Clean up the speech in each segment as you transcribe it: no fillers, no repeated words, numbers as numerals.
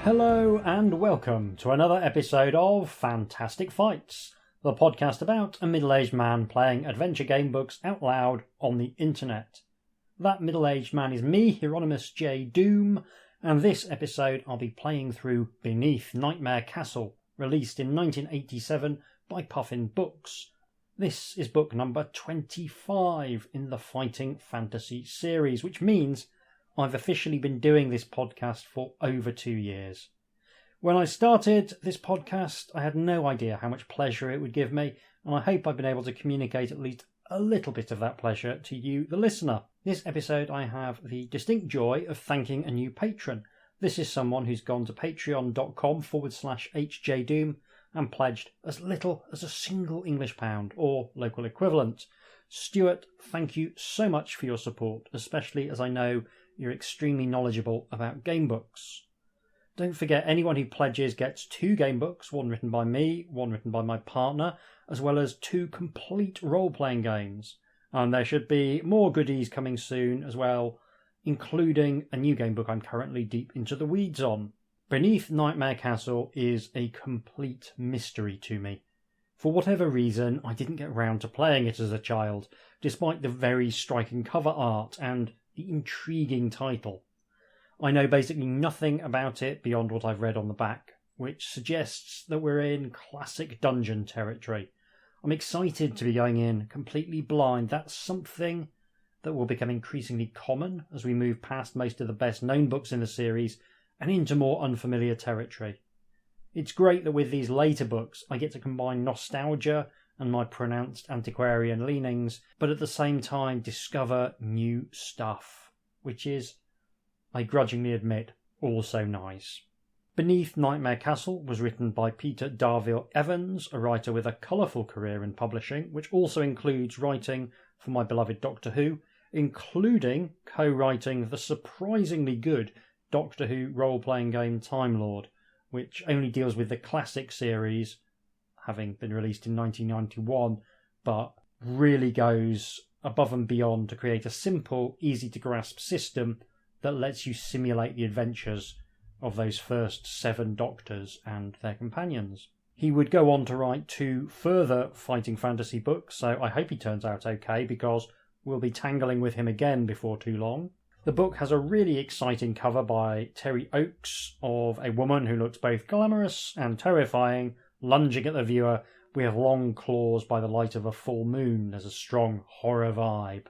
Hello and welcome to another episode of Fantastic Fights, the podcast about a middle-aged man playing adventure game books out loud on the internet. That middle-aged man is me, Hieronymus J. Doom, and this episode I'll be playing through Beneath Nightmare Castle, released in 1987 by Puffin Books. This is book number 25 in the Fighting Fantasy series, which means I've officially been doing this podcast for over 2 years. When I started this podcast, I had no idea how much pleasure it would give me, and I hope I've been able to communicate at least a little bit of that pleasure to you, the listener. This episode, I have the distinct joy of thanking a new patron. This is someone who's gone to patreon.com/HJDoom and pledged as little as a single English pound, or local equivalent. Stuart, thank you so much for your support, especially as I know you're extremely knowledgeable about game books. Don't forget, anyone who pledges gets 2 game books, one written by me, one written by my partner, as well as 2 complete role-playing games. And there should be more goodies coming soon as well, including a new game book I'm currently deep into the weeds on. Beneath Nightmare Castle is a complete mystery to me. For whatever reason, I didn't get round to playing it as a child, despite the very striking cover art and the intriguing title. I know basically nothing about it beyond what I've read on the back, which suggests that we're in classic dungeon territory. I'm excited to be going in completely blind. That's something that will become increasingly common as we move past most of the best known books in the series and into more unfamiliar territory. It's great that with these later books I get to combine nostalgia and my pronounced antiquarian leanings, but at the same time discover new stuff, which is, I grudgingly admit, also nice. Beneath Nightmare Castle was written by Peter Darvill-Evans, a writer with a colourful career in publishing, which also includes writing for my beloved Doctor Who, including co-writing the surprisingly good Doctor Who role-playing game Time Lord, which only deals with the classic series, having been released in 1991, but really goes above and beyond to create a simple, easy-to-grasp system that lets you simulate the adventures of those first 7 Doctors and their companions. He would go on to write 2 further fighting fantasy books, so I hope he turns out okay, because we'll be tangling with him again before too long. The book has a really exciting cover by Terry Oakes of a woman who looks both glamorous and terrifying, lunging at the viewer with long claws by the light of a full moon. There's a strong horror vibe.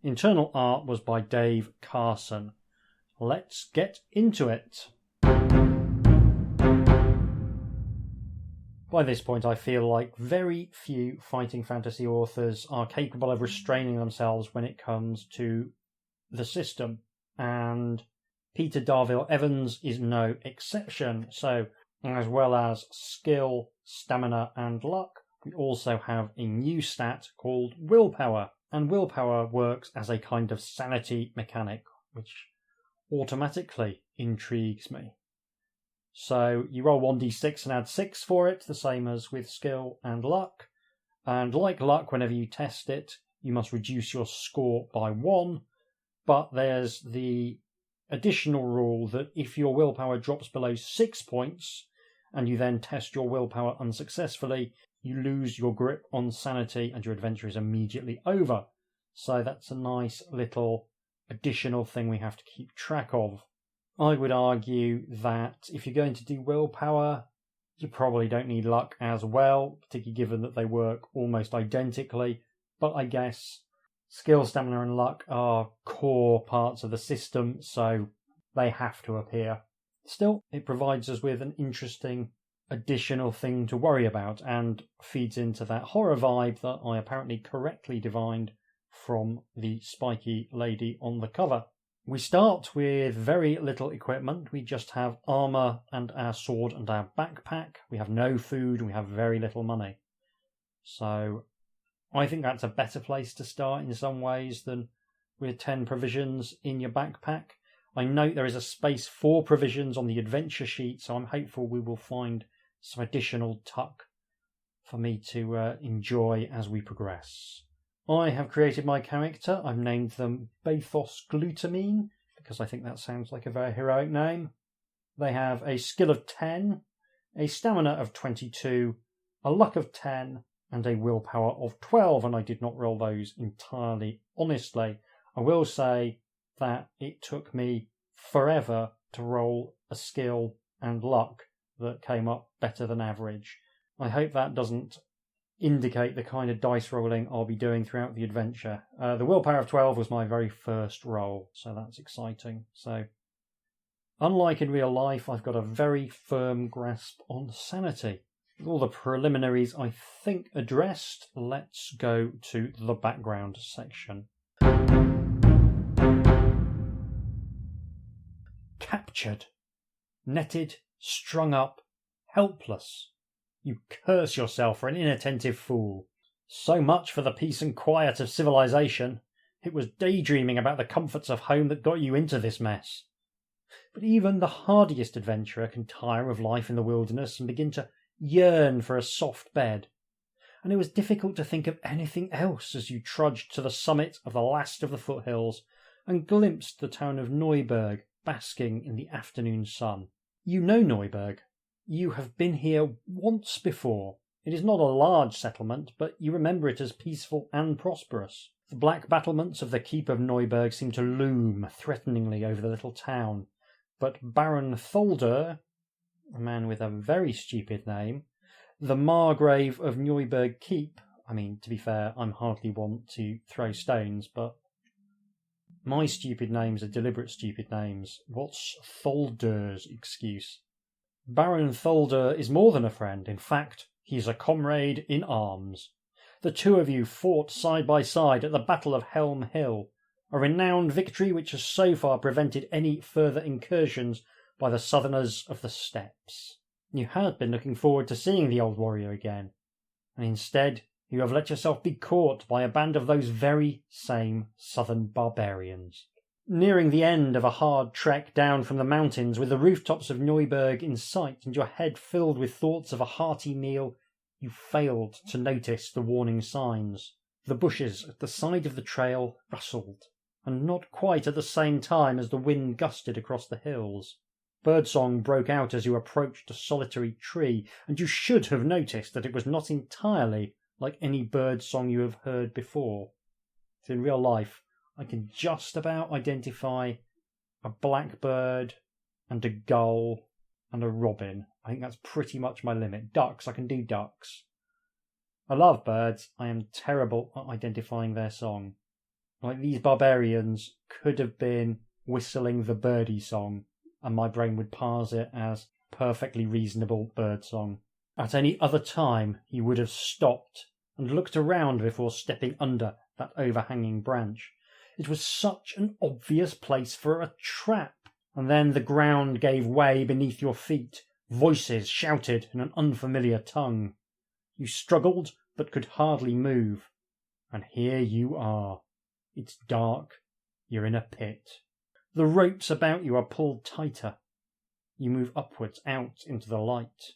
Internal art was by Dave Carson. Let's get into it. By this point, I feel like very few fighting fantasy authors are capable of restraining themselves when it comes to the system, and Peter Darvill-Evans is no exception. So, as well as skill, stamina, and luck, we also have a new stat called willpower, and willpower works as a kind of sanity mechanic, which automatically intrigues me. So you roll 1d6 and add 6 for it, the same as with skill and luck. And like luck, whenever you test it, you must reduce your score by 1. But there's the additional rule that if your willpower drops below 6 points, and you then test your willpower unsuccessfully, you lose your grip on sanity and your adventure is immediately over. So that's a nice little additional thing we have to keep track of. I would argue that if you're going to do willpower, you probably don't need luck as well, particularly given that they work almost identically. But I guess skill, stamina and luck are core parts of the system, so they have to appear. Still, it provides us with an interesting additional thing to worry about and feeds into that horror vibe that I apparently correctly divined from the spiky lady on the cover. We start with very little equipment. We just have armour and our sword and our backpack. We have no food and we have very little money. So I think that's a better place to start in some ways than with 10 provisions in your backpack. I note there is a space for provisions on the adventure sheet, so I'm hopeful we will find some additional tuck for me to enjoy as we progress. I have created my character. I've named them Bathos Glutamine, because I think that sounds like a very heroic name. They have a skill of 10, a stamina of 22, a luck of 10, and a willpower of 12, and I did not roll those entirely honestly. I will say that it took me forever to roll a skill and luck that came up better than average. I hope that doesn't indicate the kind of dice rolling I'll be doing throughout the adventure. The willpower of 12 was my very first roll, so that's exciting. So, unlike in real life, I've got a very firm grasp on sanity. With all the preliminaries I think addressed, let's go to the background section. Captured, netted, strung up, helpless. You curse yourself for an inattentive fool. So much for the peace and quiet of civilization. It was daydreaming about the comforts of home that got you into this mess. But even the hardiest adventurer can tire of life in the wilderness and begin to yearn for a soft bed. And it was difficult to think of anything else as you trudged to the summit of the last of the foothills and glimpsed the town of Neuburg basking in the afternoon sun. You know Neuburg. You have been here once before. It is not a large settlement, but you remember it as peaceful and prosperous. The black battlements of the keep of Neuburg seem to loom threateningly over the little town, but Baron Tholder, a man with a very stupid name, the Margrave of Neuburg Keep, I mean, to be fair, I'm hardly one to throw stones, but my stupid names are deliberate stupid names. What's Tholder's excuse? Baron Tholder is more than a friend. In fact, he is a comrade in arms. The two of you fought side by side at the Battle of Helm Hill, a renowned victory which has so far prevented any further incursions by the southerners of the steppes. You had been looking forward to seeing the old warrior again, and instead you have let yourself be caught by a band of those very same southern barbarians. Nearing the end of a hard trek down from the mountains with the rooftops of Neuburg in sight and your head filled with thoughts of a hearty meal, you failed to notice the warning signs. The bushes at the side of the trail rustled, and not quite at the same time as the wind gusted across the hills. Birdsong broke out as you approached a solitary tree, and you should have noticed that it was not entirely like any birdsong you have heard before. In real life, I can just about identify a blackbird and a gull and a robin. I think that's pretty much my limit. Ducks, I can do ducks. I love birds. I am terrible at identifying their song. Like, these barbarians could have been whistling the birdie song, and my brain would parse it as perfectly reasonable bird song. At any other time, you would have stopped and looked around before stepping under that overhanging branch. It was such an obvious place for a trap. And then the ground gave way beneath your feet. Voices shouted in an unfamiliar tongue. You struggled, but could hardly move. And here you are. It's dark. You're in a pit. The ropes about you are pulled tighter. You move upwards out into the light.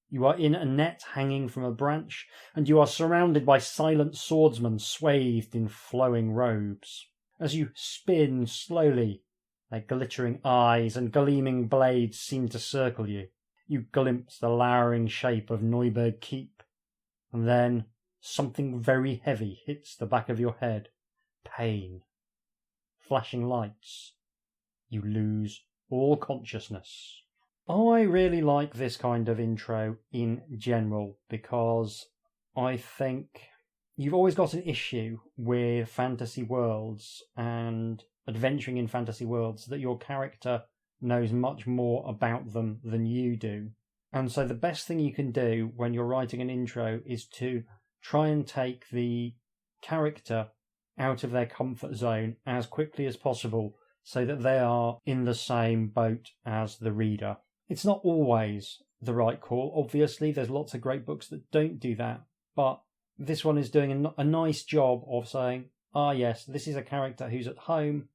You are in a net hanging from a branch, and you are surrounded by silent swordsmen swathed in flowing robes. As you spin slowly, their glittering eyes and gleaming blades seem to circle you. You glimpse the lowering shape of Neuburg Keep, and then something very heavy hits the back of your head. Pain. Flashing lights. You lose all consciousness. I really like this kind of intro in general because I think you've always got an issue with fantasy worlds and adventuring in fantasy worlds that your character knows much more about them than you do. And so the best thing you can do when you're writing an intro is to try and take the character out of their comfort zone as quickly as possible so that they are in the same boat as the reader. It's not always the right call. Obviously, there's lots of great books that don't do that, but this one is doing a nice job of saying, yes, this is a character who's at home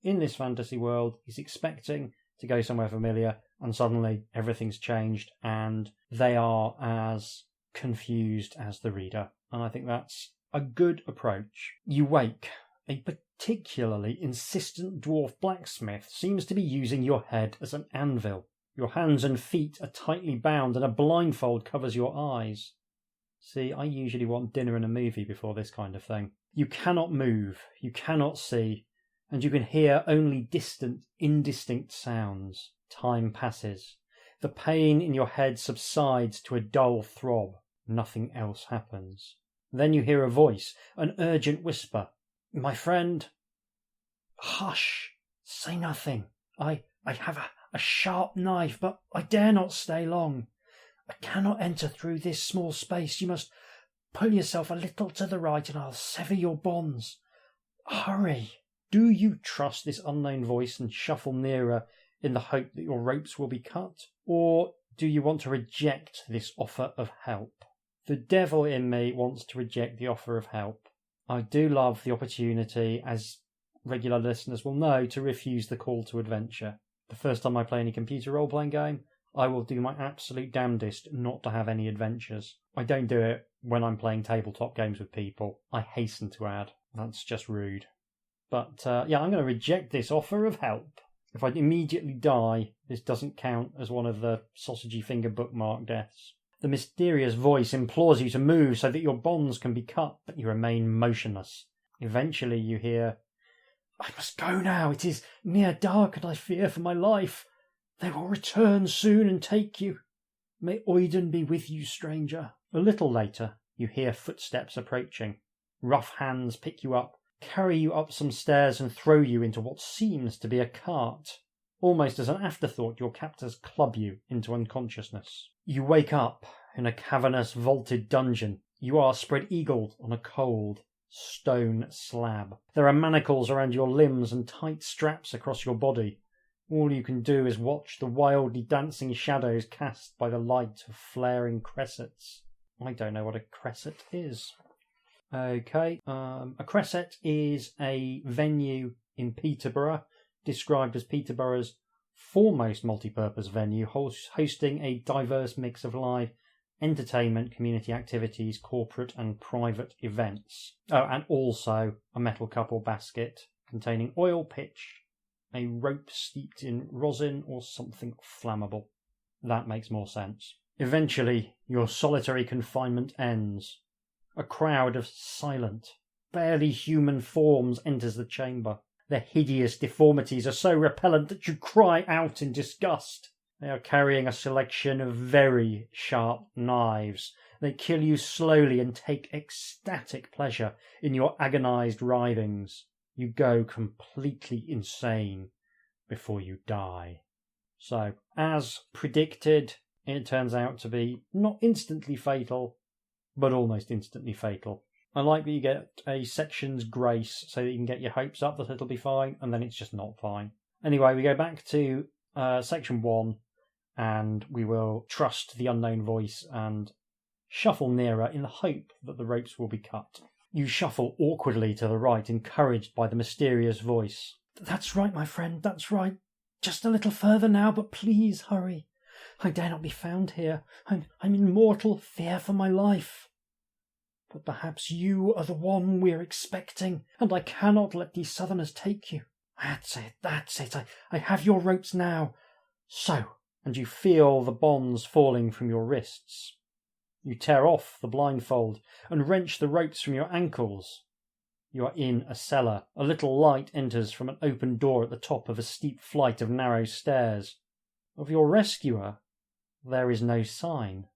in this fantasy world. He's expecting to go somewhere familiar, and suddenly everything's changed, and they are as confused as the reader. And I think that's a good approach. You wake. A particularly insistent dwarf blacksmith seems to be using your head as an anvil. Your hands and feet are tightly bound and a blindfold covers your eyes. See, I usually want dinner and a movie before this kind of thing. You cannot move, you cannot see, and you can hear only distant, indistinct sounds. Time passes. The pain in your head subsides to a dull throb. Nothing else happens. Then you hear a voice, an urgent whisper. My friend, hush, say nothing. I have a sharp knife, but I dare not stay long. I cannot enter through this small space. You must pull yourself a little to the right and I'll sever your bonds. Hurry. Do you trust this unknown voice and shuffle nearer in the hope that your ropes will be cut? Or do you want to reject this offer of help? The devil in me wants to reject the offer of help. I do love the opportunity, as regular listeners will know, to refuse the call to adventure. The first time I play any computer role-playing game, I will do my absolute damnedest not to have any adventures. I don't do it when I'm playing tabletop games with people. I hasten to add. That's just rude. But yeah, I'm going to reject this offer of help. If I immediately die, this doesn't count as one of the sausagey finger bookmark deaths. The mysterious voice implores you to move so that your bonds can be cut, but you remain motionless. Eventually you hear, I must go now. It is near dark and I fear for my life. They will return soon and take you. May Oiden be with you, stranger. A little later, you hear footsteps approaching. Rough hands pick you up, carry you up some stairs and throw you into what seems to be a cart. Almost as an afterthought, your captors club you into unconsciousness. You wake up in a cavernous, vaulted dungeon. You are spread-eagled on a cold stone slab. There are manacles around your limbs and tight straps across your body. All you can do is watch the wildly dancing shadows cast by the light of flaring cressets. I don't know what a cresset is. Okay, a cresset is a venue in Peterborough, described as Peterborough's foremost multi-purpose venue, hosting a diverse mix of live entertainment, community activities, corporate and private events. Oh, and also a metal cup or basket containing oil, pitch, a rope steeped in rosin or something flammable. That makes more sense. Eventually, your solitary confinement ends. A crowd of silent, barely human forms enters the chamber. Their hideous deformities are so repellent that you cry out in disgust. They are carrying a selection of very sharp knives. They kill you slowly and take ecstatic pleasure in your agonized writhings. You go completely insane before you die. So, as predicted, it turns out to be not instantly fatal, but almost instantly fatal. I like that you get a section's grace so that you can get your hopes up that it'll be fine, and then it's just not fine. Anyway, we go back to section 1, and we will trust the unknown voice and shuffle nearer in the hope that the ropes will be cut. You shuffle awkwardly to the right, encouraged by the mysterious voice. That's right, my friend, that's right. Just a little further now, but please hurry. I dare not be found here. I'm in mortal fear for my life. But perhaps you are the one we're expecting, and I cannot let these southerners take you. That's it. I have your ropes now. So, and you feel the bonds falling from your wrists. You tear off the blindfold and wrench the ropes from your ankles. You are in a cellar. A little light enters from an open door at the top of a steep flight of narrow stairs. Of your rescuer, there is no sign.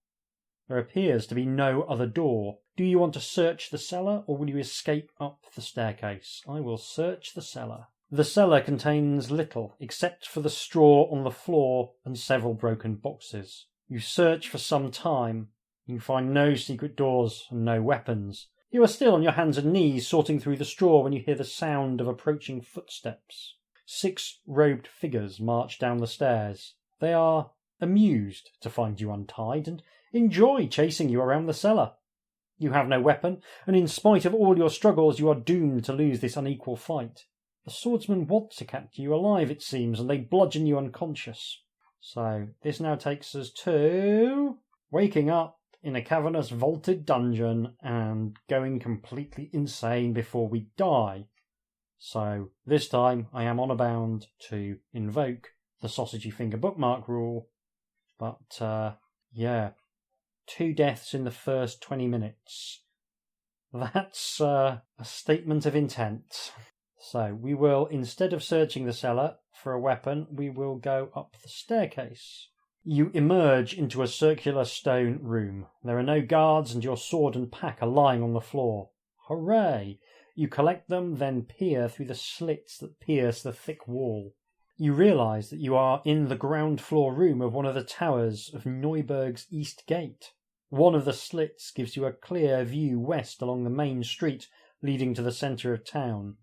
There appears to be no other door. Do you want to search the cellar, or will you escape up the staircase? I will search the cellar. The cellar contains little, except for the straw on the floor and several broken boxes. You search for some time. You find no secret doors and no weapons. You are still on your hands and knees, sorting through the straw, when you hear the sound of approaching footsteps. 6 robed figures march down the stairs. They are amused to find you untied and enjoy chasing you around the cellar. You have no weapon, and in spite of all your struggles, you are doomed to lose this unequal fight. The swordsmen want to capture you alive, it seems, and they bludgeon you unconscious. So, this now takes us to waking up in a cavernous vaulted dungeon and going completely insane before we die. So, this time I am on a bound to invoke the sausagey finger bookmark rule. But, yeah, 2 deaths in the first 20 minutes. That's a statement of intent. So we will, instead of searching the cellar for a weapon, we will go up the staircase. You emerge into a circular stone room. There are no guards, and your sword and pack are lying on the floor. Hooray! You collect them, then peer through the slits that pierce the thick wall. You realise that you are in the ground floor room of one of the towers of Neuburg's East Gate. One of the slits gives you a clear view west along the main street leading to the centre of town.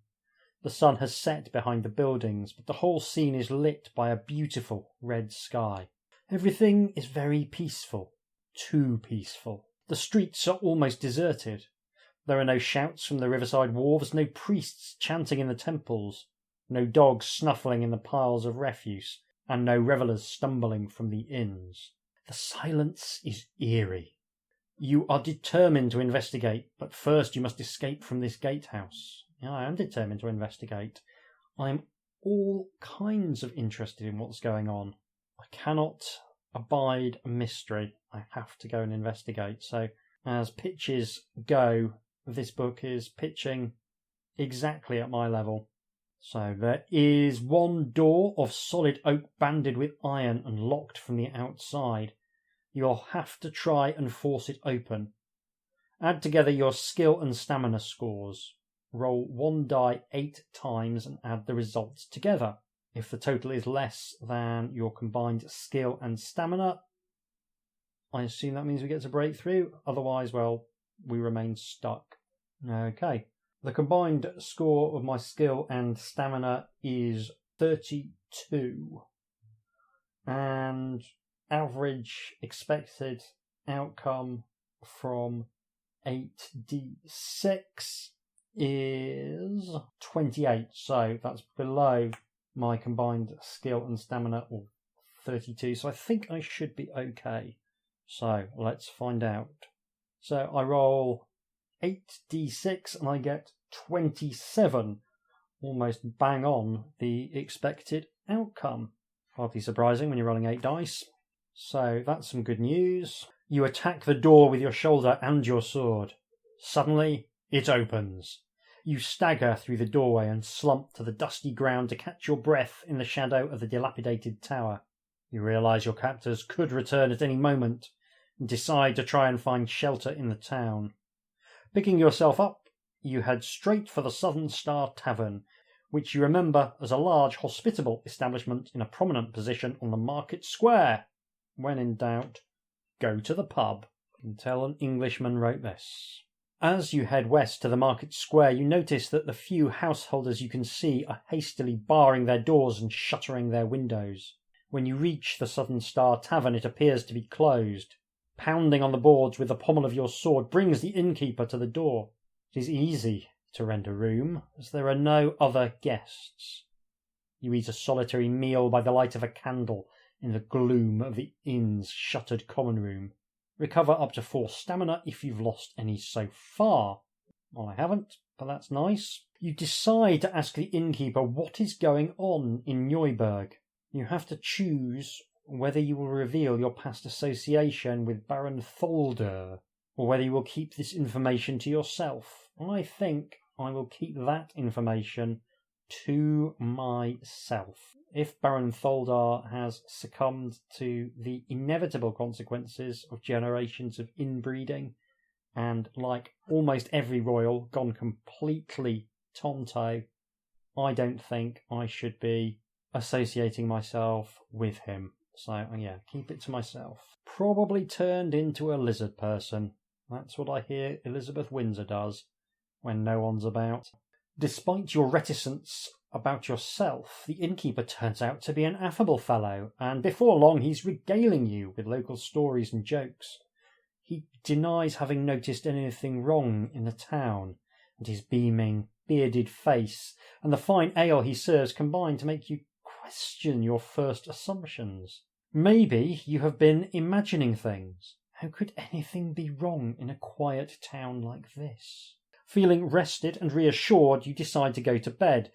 The sun has set behind the buildings, but the whole scene is lit by a beautiful red sky. Everything is very peaceful. Too peaceful. The streets are almost deserted. There are no shouts from the riverside wharves, no priests chanting in the temples, no dogs snuffling in the piles of refuse, and no revellers stumbling from the inns. The silence is eerie. You are determined to investigate, but first you must escape from this gatehouse. Yeah, I am determined to investigate. I am all kinds of interested in what's going on. I cannot abide a mystery. I have to go and investigate. So, as pitches go, this book is pitching exactly at my level. So, there is one door of solid oak banded with iron and locked from the outside. You'll have to try and force it open. Add together your skill and stamina scores. Roll 1 die 8 times and add the results together. If the total is less than your combined skill and stamina, I assume that means we get to break through. Otherwise, well, we remain stuck. Okay. The combined score of my skill and stamina is 32. And average expected outcome from 8d6 is 28. So that's below my combined skill and stamina of 32. So I think I should be okay. So let's find out. So I roll 8d6 and I get 27. Almost bang on the expected outcome. Hardly surprising when you're rolling 8 dice. So that's some good news. You attack the door with your shoulder and your sword. Suddenly, it opens. You stagger through the doorway and slump to the dusty ground to catch your breath in the shadow of the dilapidated tower. You realise your captors could return at any moment and decide to try and find shelter in the town. Picking yourself up, you head straight for the Southern Star Tavern, which you remember as a large hospitable establishment in a prominent position on the market square. When in doubt, go to the pub. You can tell an Englishman wrote this. As you head west to the market square, you notice that the few householders you can see are hastily barring their doors and shuttering their windows. When you reach the Southern Star Tavern, it appears to be closed. Pounding on the boards with the pommel of your sword brings the innkeeper to the door. It is easy to rent a room, as there are no other guests. You eat a solitary meal by the light of a candle in the gloom of the inn's shuttered common room. Recover up to 4 stamina if you've lost any so far. Well, I haven't, but that's nice. You decide to ask the innkeeper what is going on in Neuburg. You have to choose whether you will reveal your past association with Baron Tholder, or whether you will keep this information to yourself. I think I will keep that information to myself. If Baron Tholder has succumbed to the inevitable consequences of generations of inbreeding, and like almost every royal, gone completely tonto, I don't think I should be associating myself with him. So, yeah, keep it to myself. Probably turned into a lizard person. That's what I hear Elizabeth Windsor does when no one's about. Despite your reticence about yourself, the innkeeper turns out to be an affable fellow, and before long he's regaling you with local stories and jokes. He denies having noticed anything wrong in the town, and his beaming, bearded face and the fine ale he serves combine to make you question your first assumptions. Maybe you have been imagining things. How could anything be wrong in a quiet town like this? Feeling rested and reassured, you decide to go to bed.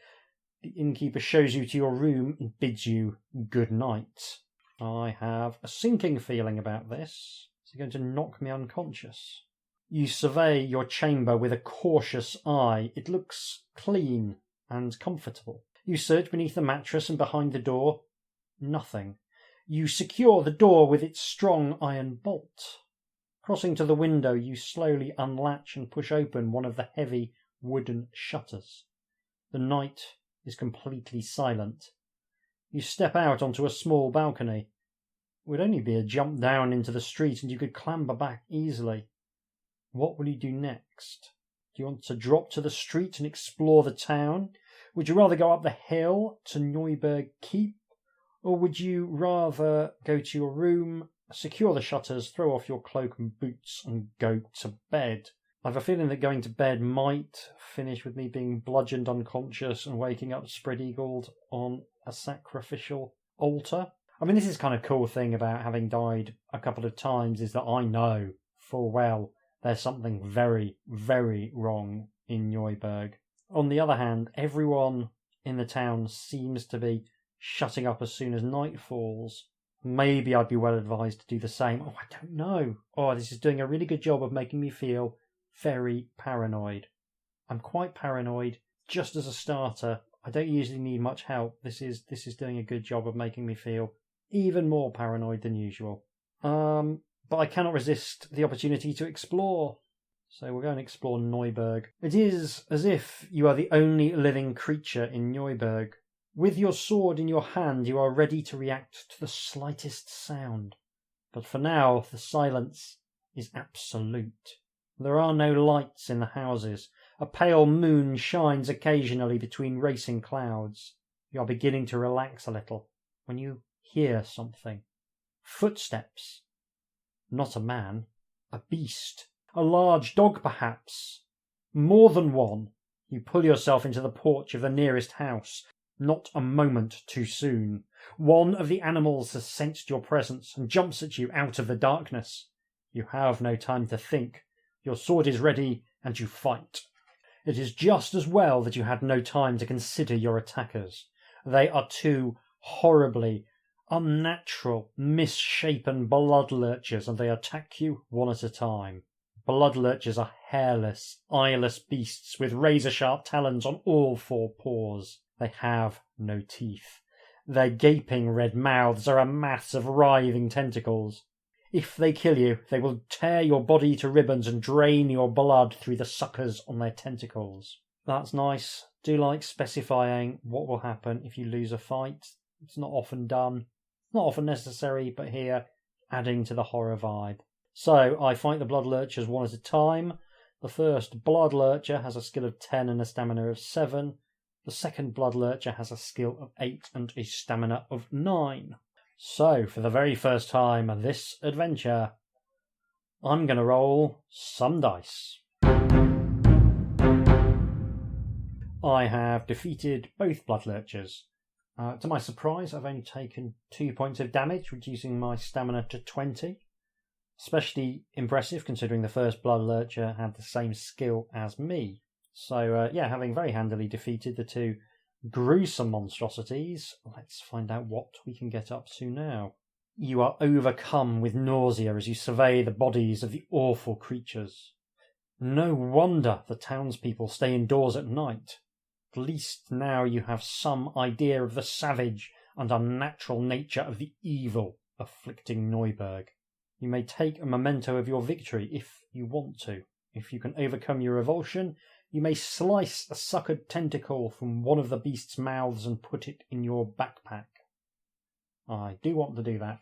The innkeeper shows you to your room and bids you good night. I have a sinking feeling about this. Is he going to knock me unconscious? You survey your chamber with a cautious eye. It looks clean and comfortable. You search beneath the mattress and behind the door. Nothing. You secure the door with its strong iron bolt. Crossing to the window, you slowly unlatch and push open one of the heavy wooden shutters. The night is completely silent. You step out onto a small balcony. It would only be a jump down into the street and you could clamber back easily. What will you do next? Do you want to drop to the street and explore the town? Would you rather go up the hill to Neuburg Keep? Or would you rather go to your room, secure the shutters, throw off your cloak and boots and go to bed? I have a feeling that going to bed might finish with me being bludgeoned unconscious and waking up spread-eagled on a sacrificial altar. I mean, this is kind of cool thing about having died a couple of times is that I know full well there's something very, very wrong in Neuburg. On the other hand, everyone in the town seems to be shutting up as soon as night falls. Maybe I'd be well advised to do the same. Oh, I don't know. Oh, this is doing a really good job of making me feel very paranoid. I'm quite paranoid just as a starter. I don't usually need much help. This is doing a good job of making me feel even more paranoid than usual. But I cannot resist the opportunity to explore. So we're going to explore Neuburg. It is as if you are the only living creature in Neuburg. With your sword in your hand, you are ready to react to the slightest sound. But for now, the silence is absolute. There are no lights in the houses. A pale moon shines occasionally between racing clouds. You are beginning to relax a little when you hear something. Footsteps. Not a man. A beast. A large dog, perhaps. More than one. You pull yourself into the porch of the nearest house. Not a moment too soon. One of the animals has sensed your presence and jumps at you out of the darkness. You have no time to think. Your sword is ready and you fight. It is just as well that you had no time to consider your attackers. They are two horribly unnatural, misshapen blood lurchers, and they attack you one at a time. Blood lurchers are hairless, eyeless beasts with razor-sharp talons on all four paws. They have no teeth. Their gaping red mouths are a mass of writhing tentacles. If they kill you, they will tear your body to ribbons and drain your blood through the suckers on their tentacles. That's nice. Do like specifying what will happen if you lose a fight. It's not often done. Not often necessary, but here, adding to the horror vibe. So, I fight the blood lurchers one at a time. The first blood lurcher has a skill of 10 and a stamina of 7. The second blood lurcher has a skill of 8 and a stamina of 9. So, for the very first time in this adventure, I'm going to roll some dice. I have defeated both blood lurchers. To my surprise, I've only taken 2 points of damage, reducing my stamina to 20. Especially impressive considering the first blood lurcher had the same skill as me. So, having very handily defeated the two gruesome monstrosities, let's find out what we can get up to now. You are overcome with nausea as you survey the bodies of the awful creatures. No wonder the townspeople stay indoors at night. At least now you have some idea of the savage and unnatural nature of the evil afflicting Neuburg. You may take a memento of your victory if you want to. If you can overcome your revulsion, you may slice a suckered tentacle from one of the beast's mouths and put it in your backpack. I do want to do that.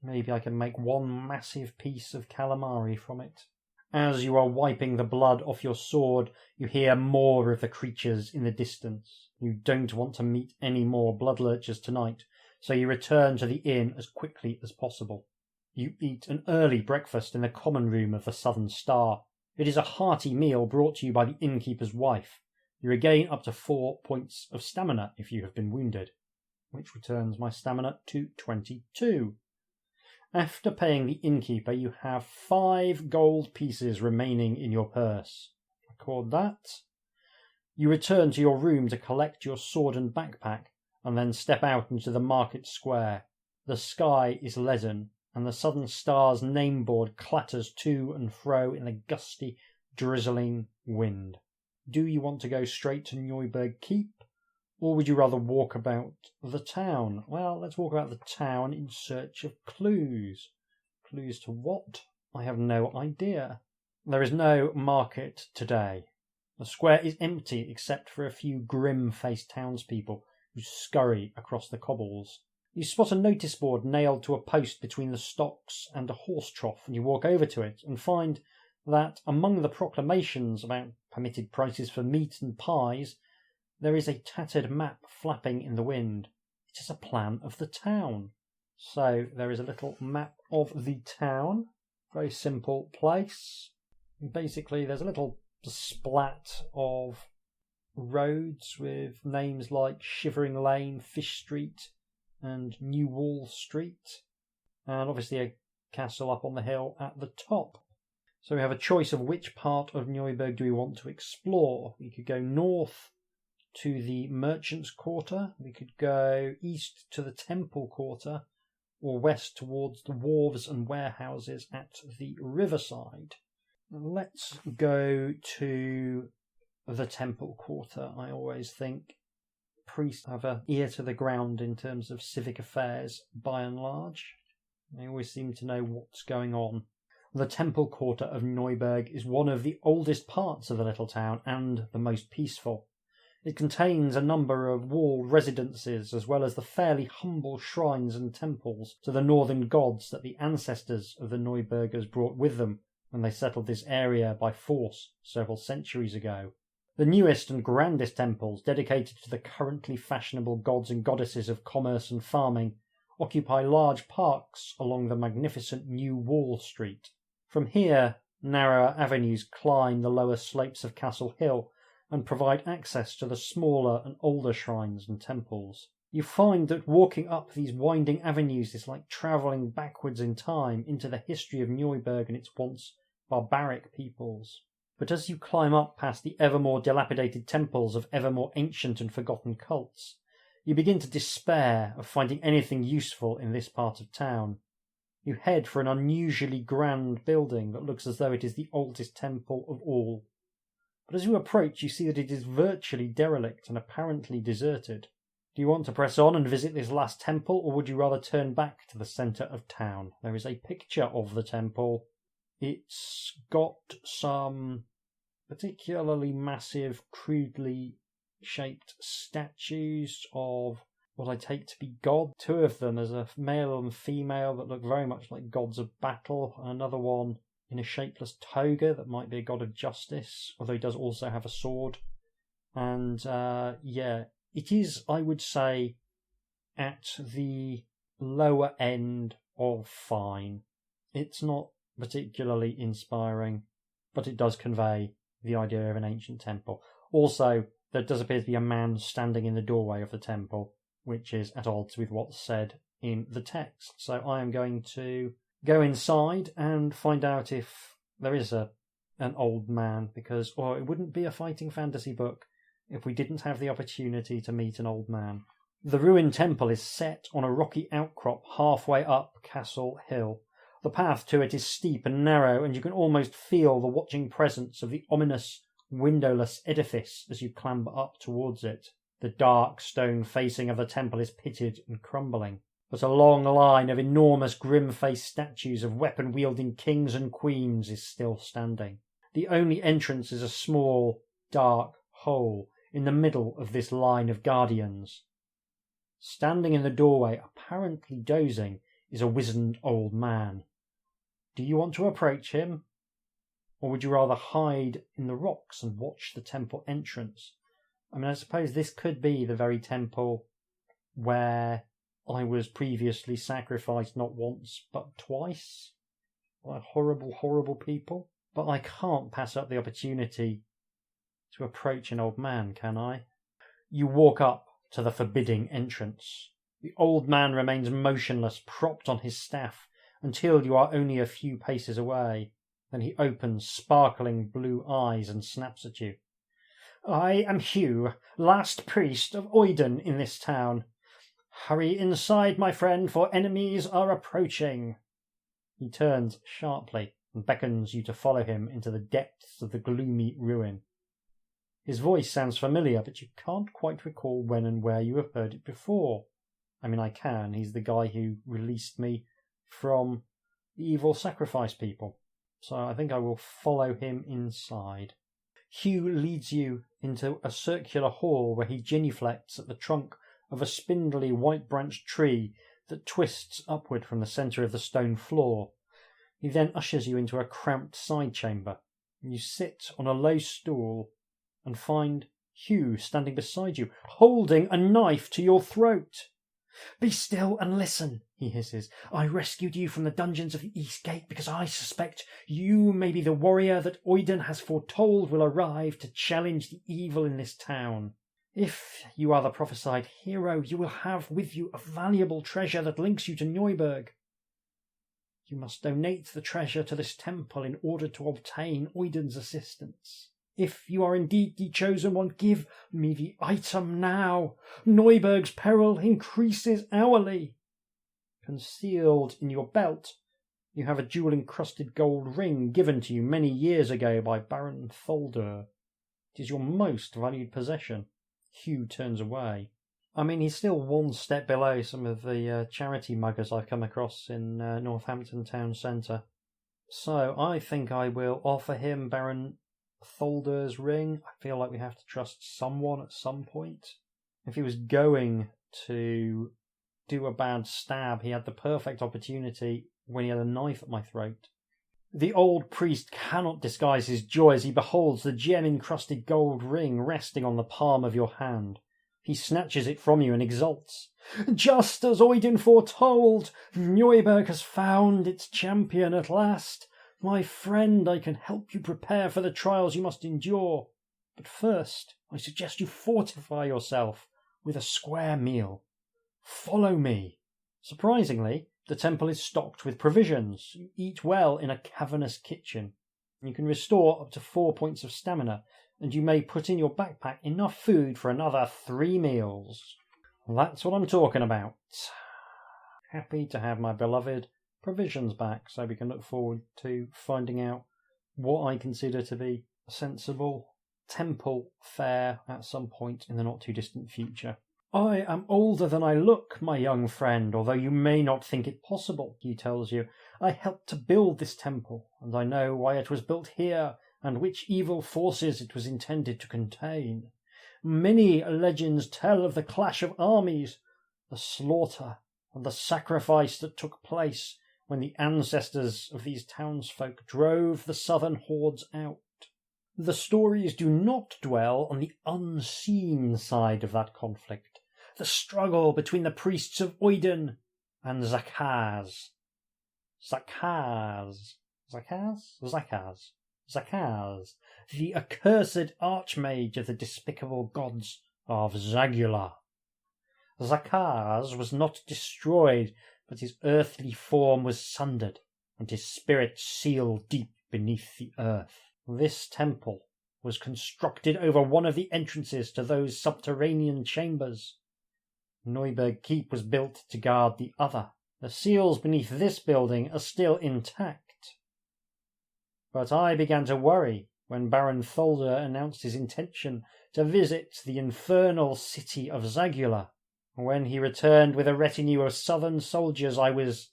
Maybe I can make one massive piece of calamari from it. As you are wiping the blood off your sword, you hear more of the creatures in the distance. You don't want to meet any more blood lurchers tonight, so you return to the inn as quickly as possible. You eat an early breakfast in the common room of the Southern Star. It is a hearty meal brought to you by the innkeeper's wife. You regain up to 4 points of stamina if you have been wounded, which returns my stamina to 22. After paying the innkeeper, you have 5 gold pieces remaining in your purse. Record that. You return to your room to collect your sword and backpack, and then step out into the market square. The sky is leaden, and the Southern Star's nameboard clatters to and fro in a gusty, drizzling wind. Do you want to go straight to Neuburg Keep, or would you rather walk about the town? Well, let's walk about the town in search of clues. Clues to what? I have no idea. There is no market today. The square is empty except for a few grim-faced townspeople who scurry across the cobbles. You spot a notice board nailed to a post between the stocks and a horse trough, and you walk over to it and find that among the proclamations about permitted prices for meat and pies, there is a tattered map flapping in the wind. It is a plan of the town. So there is a little map of the town. Very simple place. Basically, there's a little splat of roads with names like Shivering Lane, Fish Street, and New Wall Street, and obviously a castle up on the hill at the top. So we have a choice of which part of Neuburg do we want to explore. We could go north to the Merchants' Quarter, we could go east to the Temple Quarter, or west towards the wharves and warehouses at the riverside. Let's go to the Temple Quarter. I always think priests have an ear to the ground in terms of civic affairs, by and large. They always seem to know what's going on. The Temple Quarter of Neuburg is one of the oldest parts of the little town and the most peaceful. It contains a number of walled residences as well as the fairly humble shrines and temples to the northern gods that the ancestors of the Neuburgers brought with them when they settled this area by force several centuries ago. The newest and grandest temples, dedicated to the currently fashionable gods and goddesses of commerce and farming, occupy large parks along the magnificent New Wall Street. From here, narrower avenues climb the lower slopes of Castle Hill and provide access to the smaller and older shrines and temples. You find that walking up these winding avenues is like travelling backwards in time into the history of Neuburg and its once barbaric peoples. But as you climb up past the ever more dilapidated temples of ever more ancient and forgotten cults, you begin to despair of finding anything useful in this part of town. You head for an unusually grand building that looks as though it is the oldest temple of all. But as you approach, you see that it is virtually derelict and apparently deserted. Do you want to press on and visit this last temple, or would you rather turn back to the centre of town? There is a picture of the temple. It's got some particularly massive, crudely shaped statues of what I take to be God. Two of them, there's a male and female that look very much like gods of battle, and another one in a shapeless toga that might be a god of justice, although he does also have a sword. And it is, I would say, at the lower end of fine. It's not particularly inspiring, but it does convey the idea of an ancient temple. Also, there does appear to be a man standing in the doorway of the temple, which is at odds with what's said in the text. So I am going to go inside and find out if there is an old man, because it wouldn't be a fighting fantasy book if we didn't have the opportunity to meet an old man. The ruined temple is set on a rocky outcrop halfway up Castle Hill. The path to it is steep and narrow, and you can almost feel the watching presence of the ominous, windowless edifice as you clamber up towards it. The dark stone facing of the temple is pitted and crumbling, but a long line of enormous grim-faced statues of weapon-wielding kings and queens is still standing. The only entrance is a small, dark hole in the middle of this line of guardians. Standing in the doorway, apparently dozing, is a wizened old man. Do you want to approach him? Or would you rather hide in the rocks and watch the temple entrance? I mean, I suppose this could be the very temple where I was previously sacrificed not once but twice by horrible, horrible people. But I can't pass up the opportunity to approach an old man, can I? You walk up to the forbidding entrance. The old man remains motionless, propped on his staff, until you are only a few paces away. Then he opens sparkling blue eyes and snaps at you. I am Hugh, last priest of Oiden in this town. Hurry inside, my friend, for enemies are approaching. He turns sharply and beckons you to follow him into the depths of the gloomy ruin. His voice sounds familiar, but you can't quite recall when and where you have heard it before. I mean, I can. He's the guy who released me from the evil sacrifice people. So I think I will follow him inside. Hugh leads you into a circular hall where he genuflects at the trunk of a spindly white-branched tree that twists upward from the centre of the stone floor. He then ushers you into a cramped side chamber. You sit on a low stool and find Hugh standing beside you, holding a knife to your throat. "Be still and listen," he hisses. "I rescued you from the dungeons of the East Gate because I suspect you may be the warrior that Oiden has foretold will arrive to challenge the evil in this town. If you are the prophesied hero, you will have with you a valuable treasure that links you to Neuburg. You must donate the treasure to this temple in order to obtain Oiden's assistance. If you are indeed the chosen one, give me the item now. Neuburg's peril increases hourly." Concealed in your belt, you have a jewel-encrusted gold ring given to you many years ago by Baron Tholder. It is your most valued possession. Hugh turns away. I mean, he's still one step below some of the charity muggers I've come across in Northampton town centre. So I think I will offer him Baron Tholder's ring. I feel like we have to trust someone at some point. If he was going to do a bad stab, he had the perfect opportunity when he had a knife at my throat. The old priest cannot disguise his joy as he beholds the gem-encrusted gold ring resting on the palm of your hand. He snatches it from you and exults. "Just as Oiden foretold, Neuburg has found its champion at last. My friend, I can help you prepare for the trials you must endure. But first, I suggest you fortify yourself with a square meal. Follow me." Surprisingly, the temple is stocked with provisions. You eat well in a cavernous kitchen. You can restore up to 4 points of stamina, and you may put in your backpack enough food for another 3 meals. That's what I'm talking about. Happy to have my beloved provisions back, so we can look forward to finding out what I consider to be a sensible temple fare at some point in the not too distant future. "I am older than I look, my young friend, although you may not think it possible," he tells you. "I helped to build this temple, and I know why it was built here and which evil forces it was intended to contain. Many legends tell of the clash of armies, the slaughter and the sacrifice that took place when the ancestors of these townsfolk drove the southern hordes out. The stories do not dwell on the unseen side of that conflict, the struggle between the priests of Oiden and Zakaz. Zakaz, the accursed archmage of the despicable gods of Zagula. Zakaz was not destroyed, but his earthly form was sundered, and his spirit sealed deep beneath the earth. This temple was constructed over one of the entrances to those subterranean chambers. Neuburg Keep was built to guard the other. The seals beneath this building are still intact. But I began to worry when Baron Tholder announced his intention to visit the infernal city of Zagula. When he returned with a retinue of southern soldiers, I was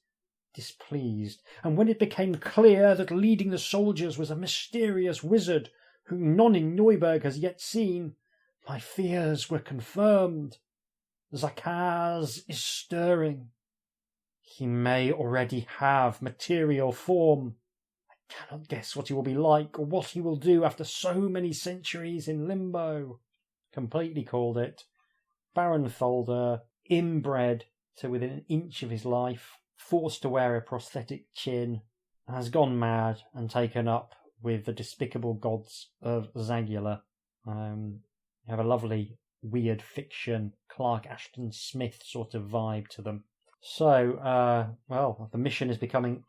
displeased, and when it became clear that leading the soldiers was a mysterious wizard whom none in Neuburg has yet seen, my fears were confirmed. Zakaz is stirring. He may already have material form. I cannot guess what he will be like, or what he will do after so many centuries in limbo. Completely called it. Baron Tholder, inbred to within an inch of his life, forced to wear a prosthetic chin, has gone mad and taken up with the despicable gods of Zagula. You have a lovely, weird fiction, Clark Ashton Smith sort of vibe to them. So, the mission is becoming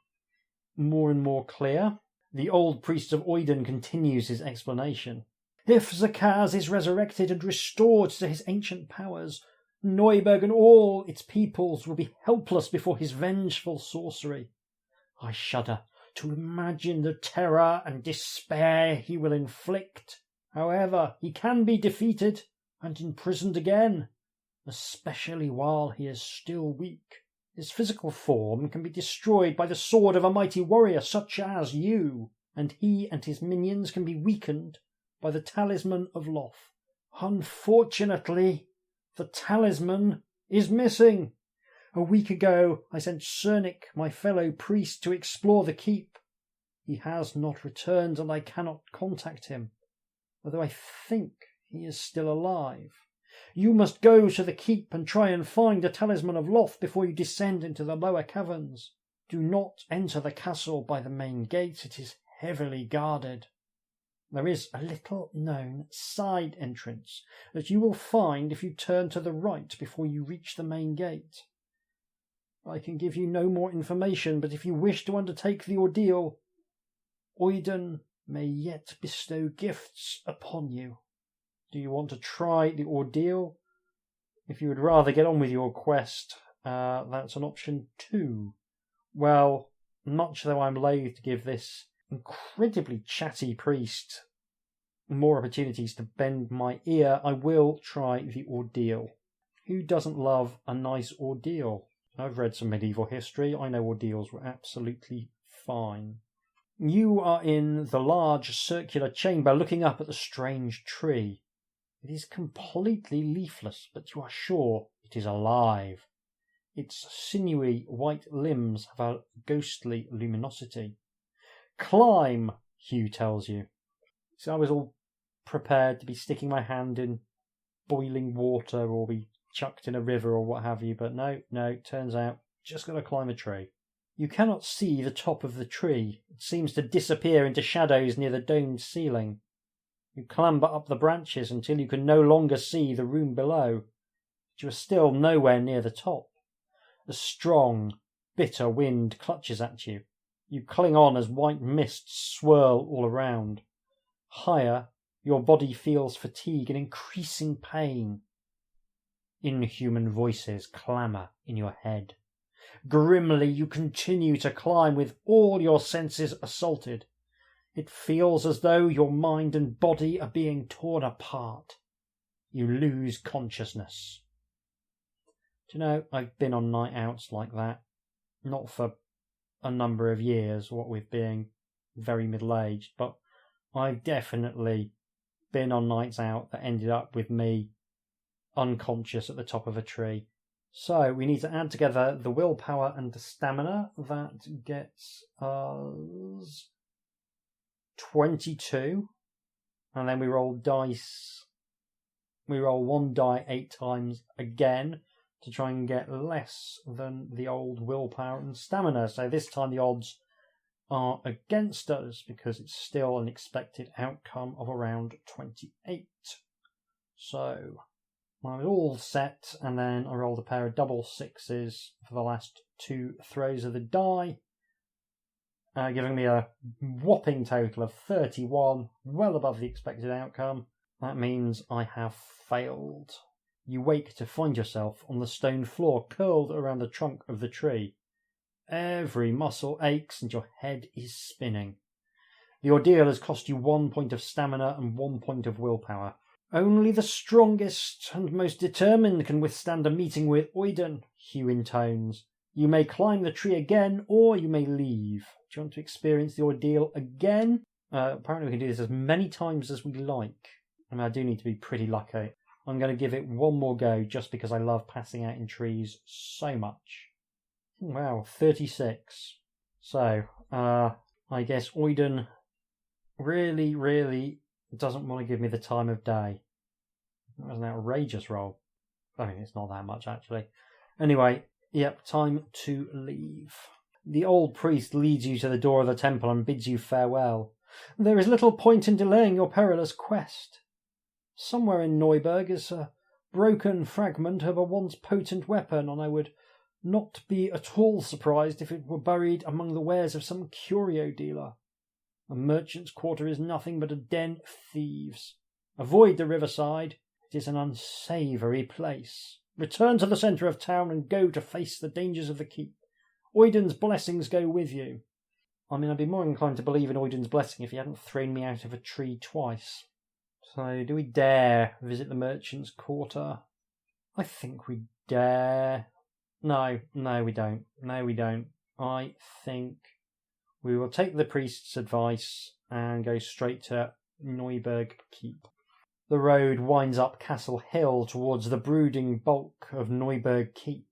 more and more clear. The old priest of Oiden continues his explanation. If Zakaz is resurrected and restored to his ancient powers, Neuburg and all its peoples will be helpless before his vengeful sorcery. I shudder to imagine the terror and despair he will inflict. However, he can be defeated and imprisoned again, especially while he is still weak. His physical form can be destroyed by the sword of a mighty warrior such as you, and he and his minions can be weakened by the talisman of Loth. Unfortunately, the talisman is missing. A week ago I sent Cernic, my fellow priest, to explore the keep. He has not returned and I cannot contact him, although I think he is still alive. You must go to the keep and try and find the talisman of Loth before you descend into the lower caverns. Do not enter the castle by the main gate, it is heavily guarded. There is a little-known side entrance that you will find if you turn to the right before you reach the main gate. I can give you no more information, but if you wish to undertake the ordeal, Oiden may yet bestow gifts upon you. Do you want to try the ordeal? If you would rather get on with your quest, that's an option 2. Well, much though I'm loath to give this incredibly chatty priest more opportunities to bend my ear, I will try the ordeal. Who doesn't love a nice ordeal? I've read some medieval history. I know ordeals were absolutely fine. You are in the large circular chamber looking up at the strange tree. It is completely leafless, but you are sure it is alive. Its sinewy white limbs have a ghostly luminosity. Climb, Hugh tells you. So I was all prepared to be sticking my hand in boiling water or be chucked in a river or what have you, but no, turns out just got to climb a tree. You cannot see the top of the tree. It seems to disappear into shadows near the domed ceiling. You clamber up the branches until you can no longer see the room below, but you are still nowhere near the top. A strong, bitter wind clutches at you. You cling on as white mists swirl all around. Higher, your body feels fatigue and increasing pain. Inhuman voices clamour in your head. Grimly you continue to climb with all your senses assaulted. It feels as though your mind and body are being torn apart. You lose consciousness. Do you know, I've been on night outs like that. Not for a number of years, what with being very middle-aged, but I've definitely been on nights out that ended up with me unconscious at the top of a tree. So we need to add together the willpower and the stamina. That gets us 22. And then we roll dice. We roll 1 die 8 times again to try and get less than the old willpower and stamina. So this time the odds are against us because it's still an expected outcome of around 28. So I was all set, and then I rolled a pair of double 6s for the last 2 throws of the die, giving me a whopping total of 31, well above the expected outcome. That means I have failed. You wake to find yourself on the stone floor, curled around the trunk of the tree. Every muscle aches and your head is spinning. The ordeal has cost you 1 point of stamina and 1 point of willpower. Only the strongest and most determined can withstand a meeting with Oiden, Hugh intones. You may climb the tree again, or you may leave. Do you want to experience the ordeal again? Apparently we can do this as many times as we like. I mean, I do need to be pretty lucky. I'm going to give it one more go just because I love passing out in trees so much. Wow, 36. So, I guess Oiden really doesn't want to give me the time of day. That was an outrageous roll. I mean, it's not that much, actually. Anyway, yep, time to leave. The old priest leads you to the door of the temple and bids you farewell. There is little point in delaying your perilous quest. Somewhere in Neuburg is a broken fragment of a once potent weapon, and I would not be at all surprised if it were buried among the wares of some curio dealer. A merchant's quarter is nothing but a den of thieves. Avoid the riverside. It is an unsavoury place. Return to the centre of town and go to face the dangers of the keep. Oiden's blessings go with you. I mean, I'd be more inclined to believe in Oiden's blessing if he hadn't thrown me out of a tree twice. So, do we dare visit the merchant's quarter? I think we dare. No, we don't. No, we don't. I think we will take the priest's advice and go straight to Neuburg Keep. The road winds up Castle Hill towards the brooding bulk of Neuburg Keep.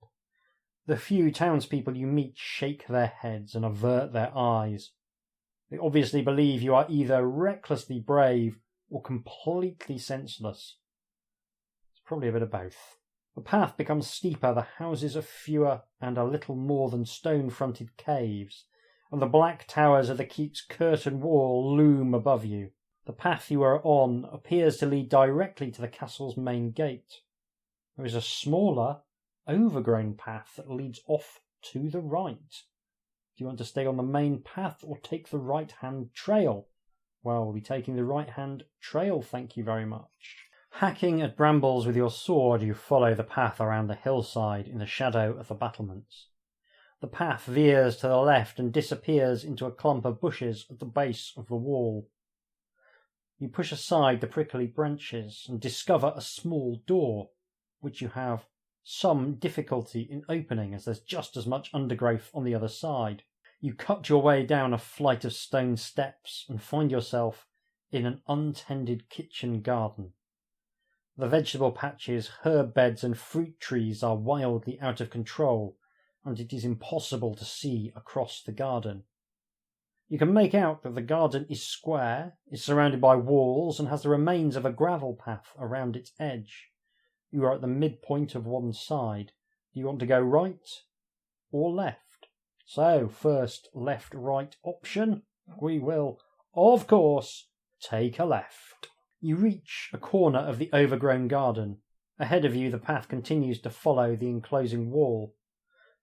The few townspeople you meet shake their heads and avert their eyes. They obviously believe you are either recklessly brave or completely senseless. It's probably a bit of both. The path becomes steeper, the houses are fewer and a little more than stone-fronted caves, and the black towers of the keep's curtain wall loom above you. The path you are on appears to lead directly to the castle's main gate. There is a smaller, overgrown path that leads off to the right. Do you want to stay on the main path or take the right-hand trail? Well, we'll be taking the right-hand trail, thank you very much. Hacking at brambles with your sword, you follow the path around the hillside in the shadow of the battlements. The path veers to the left and disappears into a clump of bushes at the base of the wall. You push aside the prickly branches and discover a small door, which you have some difficulty in opening as there's just as much undergrowth on the other side. You cut your way down a flight of stone steps and find yourself in an untended kitchen garden. The vegetable patches, herb beds and fruit trees are wildly out of control, and it is impossible to see across the garden. You can make out that the garden is square, is surrounded by walls, and has the remains of a gravel path around its edge. You are at the midpoint of one side. Do you want to go right or left? So, first left-right option. We will, of course, take a left. You reach a corner of the overgrown garden. Ahead of you, the path continues to follow the enclosing wall.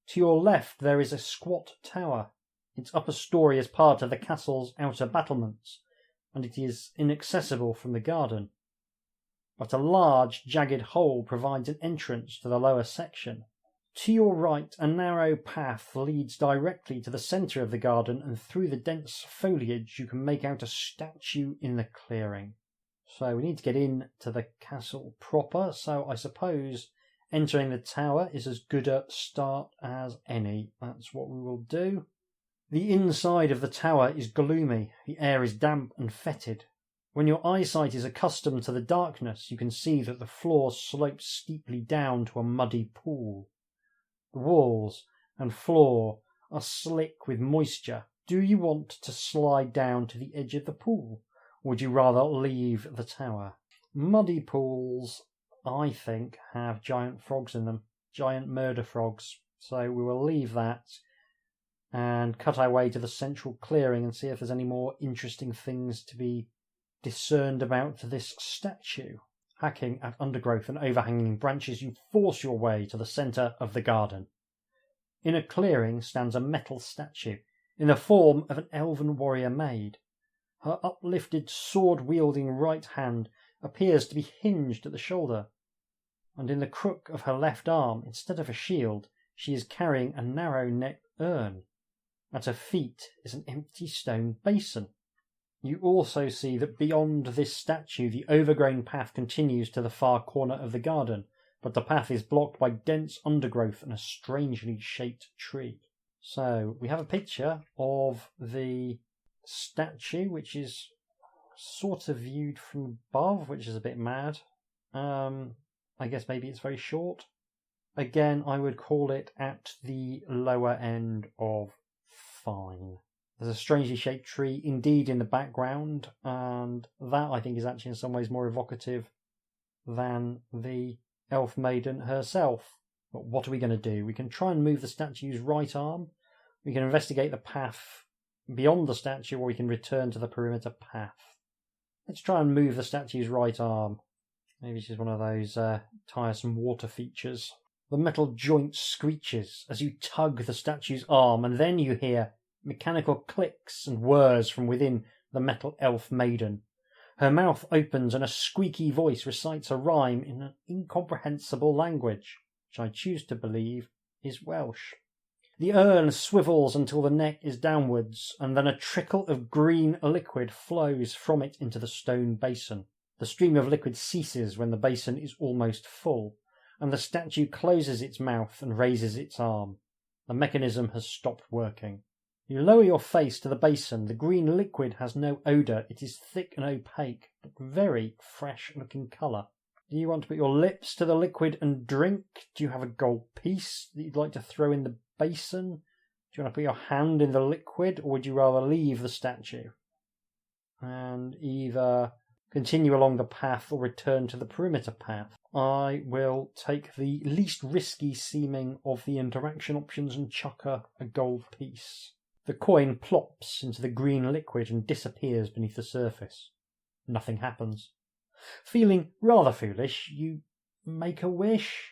To your left, there is a squat tower. Its upper story is part of the castle's outer battlements, and it is inaccessible from the garden. But a large, jagged hole provides an entrance to the lower section. To your right, a narrow path leads directly to the centre of the garden, and through the dense foliage you can make out a statue in the clearing. So we need to get into the castle proper, so I suppose entering the tower is as good a start as any. That's what we will do. The inside of the tower is gloomy. The air is damp and fetid. When your eyesight is accustomed to the darkness, you can see that the floor slopes steeply down to a muddy pool. The walls and floor are slick with moisture. Do you want to slide down to the edge of the pool, or would you rather leave the tower? Muddy pools, I think, have giant frogs in them, giant murder frogs. So we will leave that and cut our way to the central clearing and see if there's any more interesting things to be discerned about this statue. Hacking at undergrowth and overhanging branches, you force your way to the centre of the garden. In a clearing stands a metal statue, in the form of an elven warrior maid. Her uplifted sword-wielding right hand appears to be hinged at the shoulder, and in the crook of her left arm, instead of a shield, she is carrying a narrow-necked urn. At her feet is an empty stone basin. You also see that beyond this statue the overgrown path continues to the far corner of the garden, but the path is blocked by dense undergrowth and a strangely shaped tree. So we have a picture of the statue, which is sort of viewed from above, which is a bit mad. I guess maybe it's very short. Again, I would call it at the lower end of fine. There's a strangely shaped tree indeed in the background, and that I think is actually in some ways more evocative than the elf maiden herself. But what are we going to do? We can try and move the statue's right arm. We can investigate the path beyond the statue, or we can return to the perimeter path. Let's try and move the statue's right arm. Maybe she's one of those tiresome water features. The metal joint screeches as you tug the statue's arm, and then you hear mechanical clicks and whirs from within the metal elf maiden. Her mouth opens and a squeaky voice recites a rhyme in an incomprehensible language, which I choose to believe is Welsh. The urn swivels until the neck is downwards, and then a trickle of green liquid flows from it into the stone basin. The stream of liquid ceases when the basin is almost full, and the statue closes its mouth and raises its arm. The mechanism has stopped working. You lower your face to the basin. The green liquid has no odour. It is thick and opaque, but very fresh-looking colour. Do you want to put your lips to the liquid and drink? Do you have a gold piece that you'd like to throw in the basin? Do you want to put your hand in the liquid, or would you rather leave the statue and either continue along the path or return to the perimeter path? I will take the least risky seeming of the interaction options and chuck a gold piece. The coin plops into the green liquid and disappears beneath the surface. Nothing happens. Feeling rather foolish, you make a wish.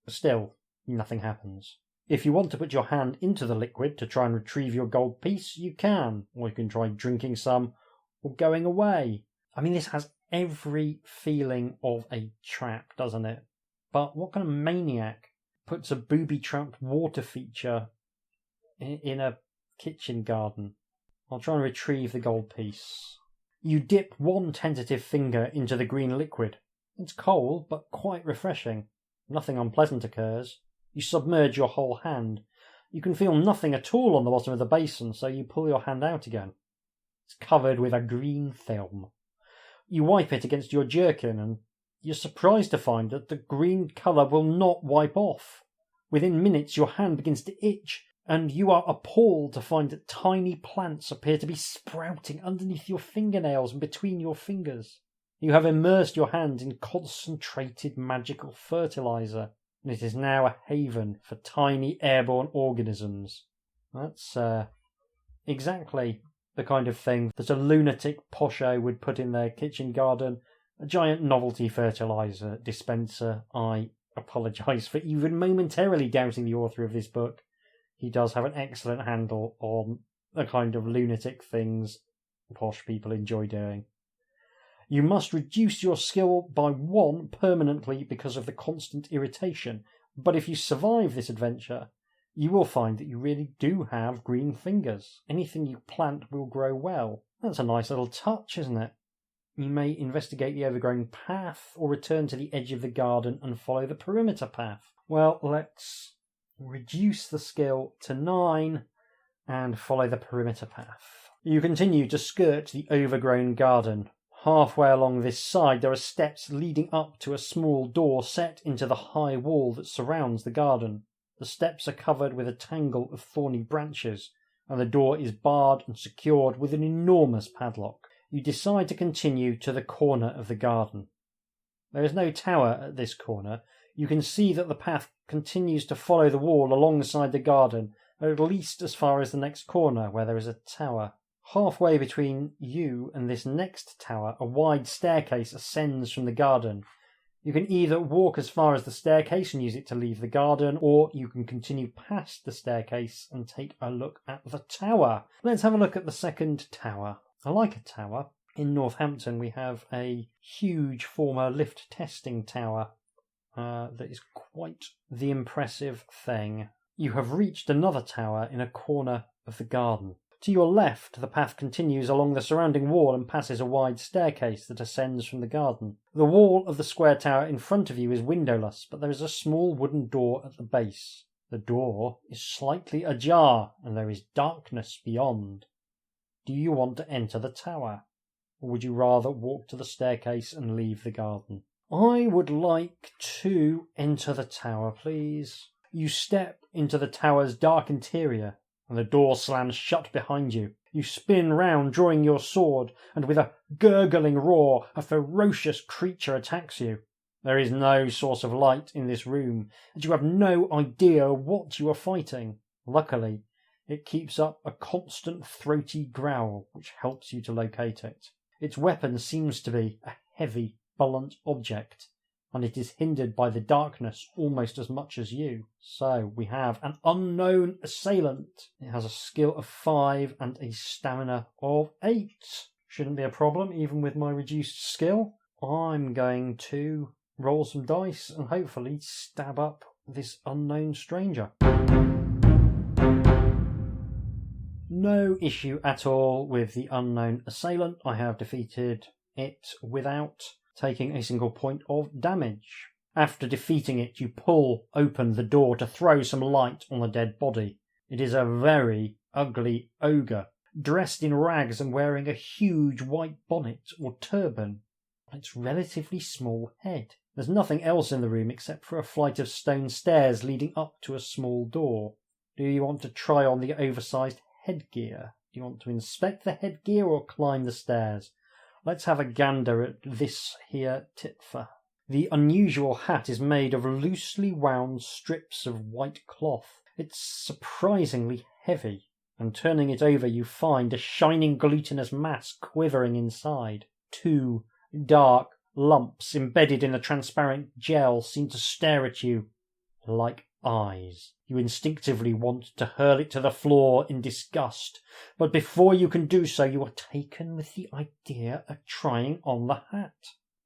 Still, nothing happens. If you want to put your hand into the liquid to try and retrieve your gold piece, you can, or you can try drinking some or going away. I mean, this has every feeling of a trap, doesn't it? But what kind of maniac puts a booby-trapped water feature in a kitchen garden? I'll try and retrieve the gold piece. You dip one tentative finger into the green liquid. It's cold, but quite refreshing. Nothing unpleasant occurs. You submerge your whole hand. You can feel nothing at all on the bottom of the basin, so you pull your hand out again. It's covered with a green film. You wipe it against your jerkin, and you're surprised to find that the green colour will not wipe off. Within minutes your hand begins to itch, and you are appalled to find that tiny plants appear to be sprouting underneath your fingernails and between your fingers. You have immersed your hand in concentrated magical fertiliser, and it is now a haven for tiny airborne organisms. That's exactly the kind of thing that a lunatic posho would put in their kitchen garden. A giant novelty fertiliser dispenser. I apologise for even momentarily doubting the author of this book. He does have an excellent handle on the kind of lunatic things posh people enjoy doing. You must reduce your skill by 1 permanently because of the constant irritation, but if you survive this adventure, you will find that you really do have green fingers. Anything you plant will grow well. That's a nice little touch, isn't it? You may investigate the overgrown path or return to the edge of the garden and follow the perimeter path. Well, let's reduce the skill to 9 and follow the perimeter path. You continue to skirt the overgrown garden. Halfway along this side there are steps leading up to a small door set into the high wall that surrounds the garden. The steps are covered with a tangle of thorny branches, and the door is barred and secured with an enormous padlock. You decide to continue to the corner of the garden. There is no tower at this corner. You can see that the path continues to follow the wall alongside the garden, at least as far as the next corner, where there is a tower. Halfway between you and this next tower, a wide staircase ascends from the garden. You can either walk as far as the staircase and use it to leave the garden, or you can continue past the staircase and take a look at the tower. Let's have a look at the second tower. I like a tower. In Northampton we have a huge former lift testing tower that is quite the impressive thing. You have reached another tower in a corner of the garden. To your left, the path continues along the surrounding wall and passes a wide staircase that ascends from the garden. The wall of the square tower in front of you is windowless, but there is a small wooden door at the base. The door is slightly ajar, and there is darkness beyond. Do you want to enter the tower, or would you rather walk to the staircase and leave the garden? I would like to enter the tower, please. You step into the tower's dark interior, and the door slams shut behind you. You spin round, drawing your sword, and with a gurgling roar, a ferocious creature attacks you. There is no source of light in this room, and you have no idea what you are fighting. Luckily, it keeps up a constant throaty growl, which helps you to locate it. Its weapon seems to be a heavy, blunt object, and it is hindered by the darkness almost as much as you. So we have an unknown assailant. It has a skill of 5 and a stamina of 8. Shouldn't be a problem, even with my reduced skill. I'm going to roll some dice and hopefully stab up this unknown stranger. No issue at all with the unknown assailant. I have defeated it without taking a single point of damage. After defeating it, you pull open the door to throw some light on the dead body. It is a very ugly ogre, dressed in rags and wearing a huge white bonnet or turban on its relatively small head. There's nothing else in the room except for a flight of stone stairs leading up to a small door. Do you want to try on the oversized headgear? Do you want to inspect the headgear or climb the stairs? Let's have a gander at this here Titfer. The unusual hat is made of loosely wound strips of white cloth. It's surprisingly heavy, and turning it over you find a shining glutinous mass quivering inside. 2 dark lumps embedded in a transparent gel seem to stare at you like eyes. You instinctively want to hurl it to the floor in disgust, but before you can do so you are taken with the idea of trying on the hat.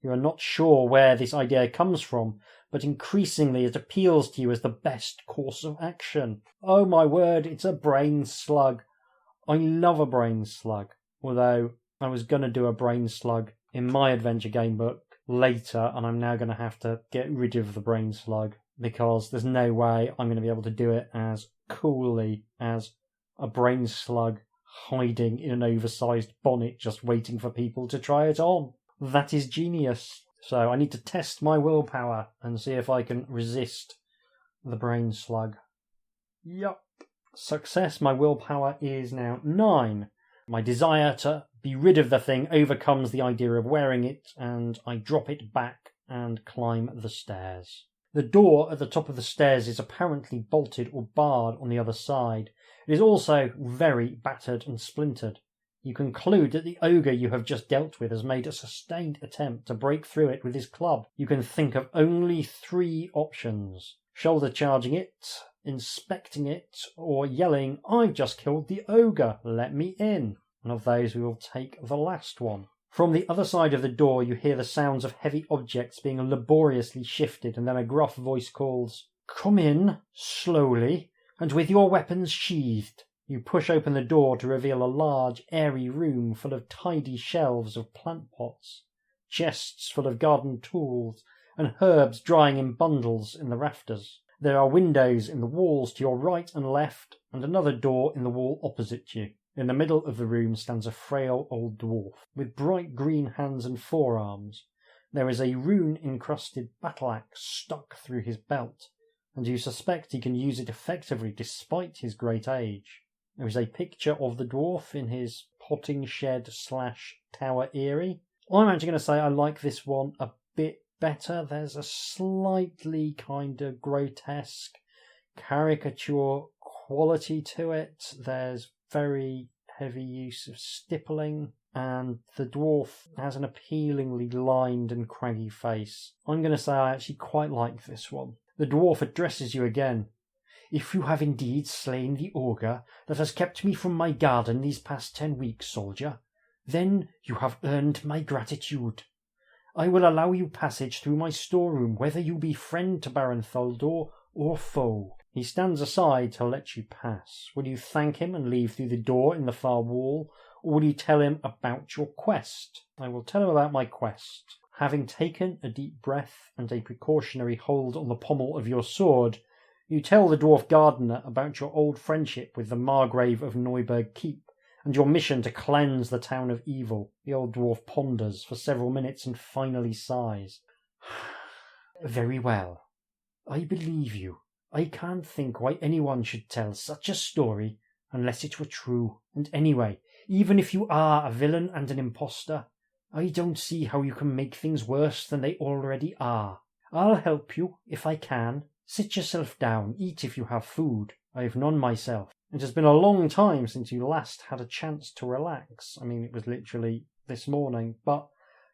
You are not sure where this idea comes from, but increasingly it appeals to you as the best course of action. Oh my word, it's a brain slug. I love a brain slug, although I was going to do a brain slug in my adventure game book later, and I'm now going to have to get rid of the brain slug because there's no way I'm going to be able to do it as coolly as a brain slug hiding in an oversized bonnet just waiting for people to try it on. That is genius. So I need to test my willpower and see if I can resist the brain slug. Yup. Success. My willpower is now 9. My desire to be rid of the thing overcomes the idea of wearing it, and I drop it back and climb the stairs. The door at the top of the stairs is apparently bolted or barred on the other side. It is also very battered and splintered. You conclude that the ogre you have just dealt with has made a sustained attempt to break through it with his club. You can think of only 3 options: shoulder charging it, inspecting it, or yelling, "I've just killed the ogre, let me in." And of those we will take the last one. From the other side of the door you hear the sounds of heavy objects being laboriously shifted, and then a gruff voice calls, "Come in, slowly, and with your weapons sheathed." You push open the door to reveal a large, airy room full of tidy shelves of plant pots, chests full of garden tools, and herbs drying in bundles in the rafters. There are windows in the walls to your right and left, and another door in the wall opposite you. In the middle of the room stands a frail old dwarf, with bright green hands and forearms. There is a rune-encrusted battle-axe stuck through his belt, and you suspect he can use it effectively despite his great age. There is a picture of the dwarf in his potting shed / tower eyrie. I'm actually going to say I like this one a bit better. There's a slightly kind of grotesque caricature quality to it. There's very heavy use of stippling, and the dwarf has an appealingly lined and craggy face. I'm going to say I actually quite like this one. The dwarf addresses you again. "If you have indeed slain the ogre that has kept me from my garden these past 10 weeks, soldier, then you have earned my gratitude. I will allow you passage through my storeroom, whether you be friend to Baron Tholdor or foe." He stands aside to let you pass. Will you thank him and leave through the door in the far wall, or will you tell him about your quest? I will tell him about my quest. Having taken a deep breath and a precautionary hold on the pommel of your sword, you tell the dwarf gardener about your old friendship with the Margrave of Neuburg Keep, and your mission to cleanse the town of evil. The old dwarf ponders for several minutes and finally sighs. "Very well. I believe you. I can't think why anyone should tell such a story unless it were true. And anyway, even if you are a villain and an impostor, I don't see how you can make things worse than they already are. I'll help you if I can. Sit yourself down, eat if you have food. I have none myself. It has been a long time since you last had a chance to relax. I mean, it was literally this morning, but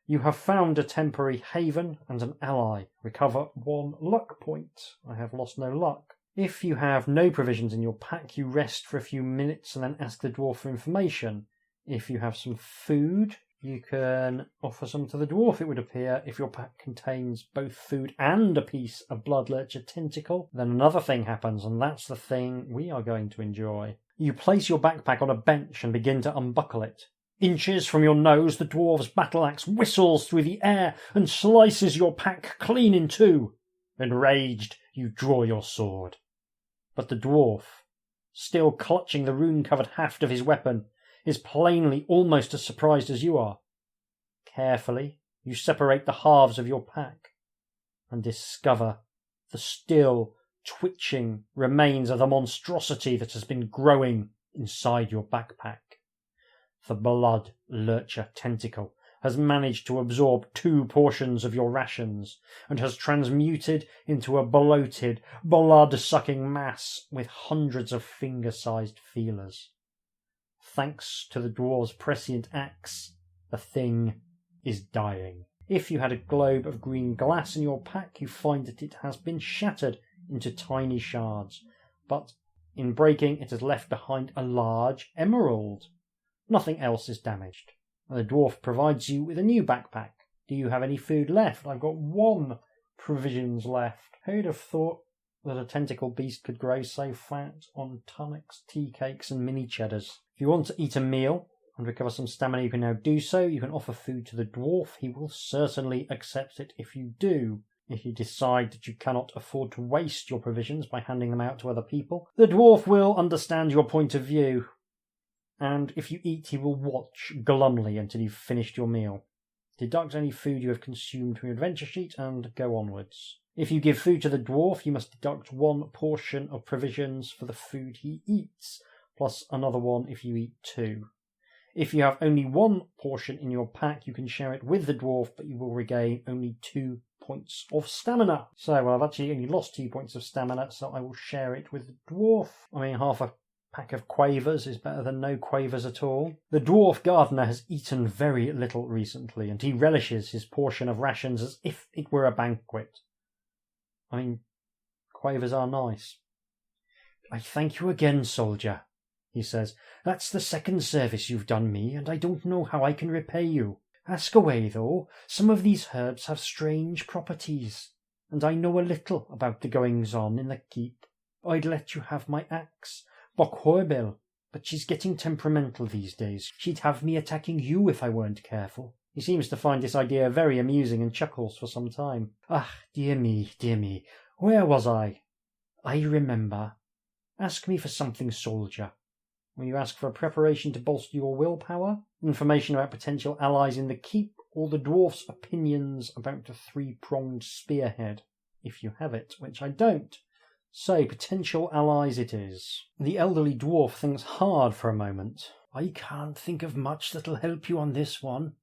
you have found a temporary haven and an ally. Recover 1 luck point. I have lost no luck. If you have no provisions in your pack, you rest for a few minutes and then ask the dwarf for information. If you have some food, you can offer some to the dwarf, it would appear. If your pack contains both food and a piece of blood lurcher tentacle, then another thing happens, and that's the thing we are going to enjoy. You place your backpack on a bench and begin to unbuckle it. Inches from your nose, the dwarf's battle axe whistles through the air and slices your pack clean in two. Enraged, you draw your sword. But the dwarf, still clutching the rune-covered haft of his weapon, is plainly almost as surprised as you are. Carefully, you separate the halves of your pack and discover the still twitching remains of the monstrosity that has been growing inside your backpack. The blood lurcher tentacle has managed to absorb 2 portions of your rations and has transmuted into a bloated, blood-sucking mass with hundreds of finger-sized feelers. Thanks to the dwarf's prescient axe, the thing is dying. If you had a globe of green glass in your pack, you find that it has been shattered into tiny shards, but in breaking it has left behind a large emerald. Nothing else is damaged. The dwarf provides you with a new backpack. Do you have any food left? I've got 1 provisions left. Who'd have thought that a tentacle beast could grow so fat on tonics, tea cakes and mini cheddars? If you want to eat a meal and recover some stamina, you can now do so. You can offer food to the dwarf. He will certainly accept it if you do. If you decide that you cannot afford to waste your provisions by handing them out to other people, the dwarf will understand your point of view. And if you eat, he will watch glumly until you've finished your meal. Deduct any food you have consumed from your adventure sheet and go onwards. If you give food to the dwarf, you must deduct 1 portion of provisions for the food he eats, plus another one if you eat 2. If you have only 1 portion in your pack, you can share it with the dwarf, but you will regain only 2 points of stamina. So, well, I've actually only lost 2 points of stamina, so I will share it with the dwarf. I mean, half a pack of quavers is better than no quavers at all. The dwarf gardener has eaten very little recently, and he relishes his portion of rations as if it were a banquet. I mean, quavers are nice. I thank you again, soldier, he says. That's the 2nd service you've done me, and I don't know how I can repay you. Ask away, though. Some of these herbs have strange properties, and I know a little about the goings-on in the keep. I'd let you have my axe, Bokhorbel, but she's getting temperamental these days. She'd have me attacking you if I weren't careful. He seems to find this idea very amusing and chuckles for some time. Ah, dear me, where was I? I remember. Ask me for something, soldier. Will you ask for a preparation to bolster your willpower, information about potential allies in the keep, or the dwarf's opinions about the 3-pronged spearhead? If you have it, which I don't. So, potential allies it is. The elderly dwarf thinks hard for a moment. I can't think of much that'll help you on this one,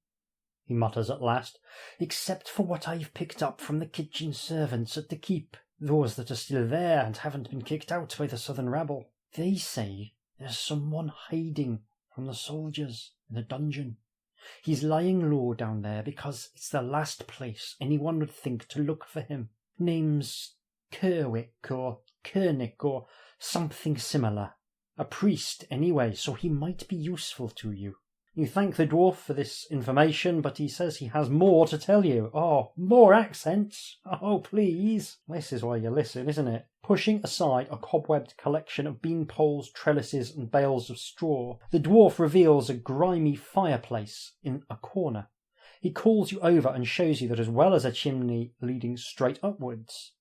he mutters at last, except for what I've picked up from the kitchen servants at the keep, those that are still there and haven't been kicked out by the southern rabble. They say there's someone hiding from the soldiers in the dungeon. He's lying low down there because it's the last place anyone would think to look for him. Name's Kerwick or Kernick or something similar. A priest, anyway, so he might be useful to you. You thank the dwarf for this information, but he says he has more to tell you. Oh, more accents? Oh, please. This is why you listen, isn't it? Pushing aside a cobwebbed collection of bean poles, trellises, and bales of straw, the dwarf reveals a grimy fireplace in a corner. He calls you over and shows you that as well as a chimney leading straight upwards,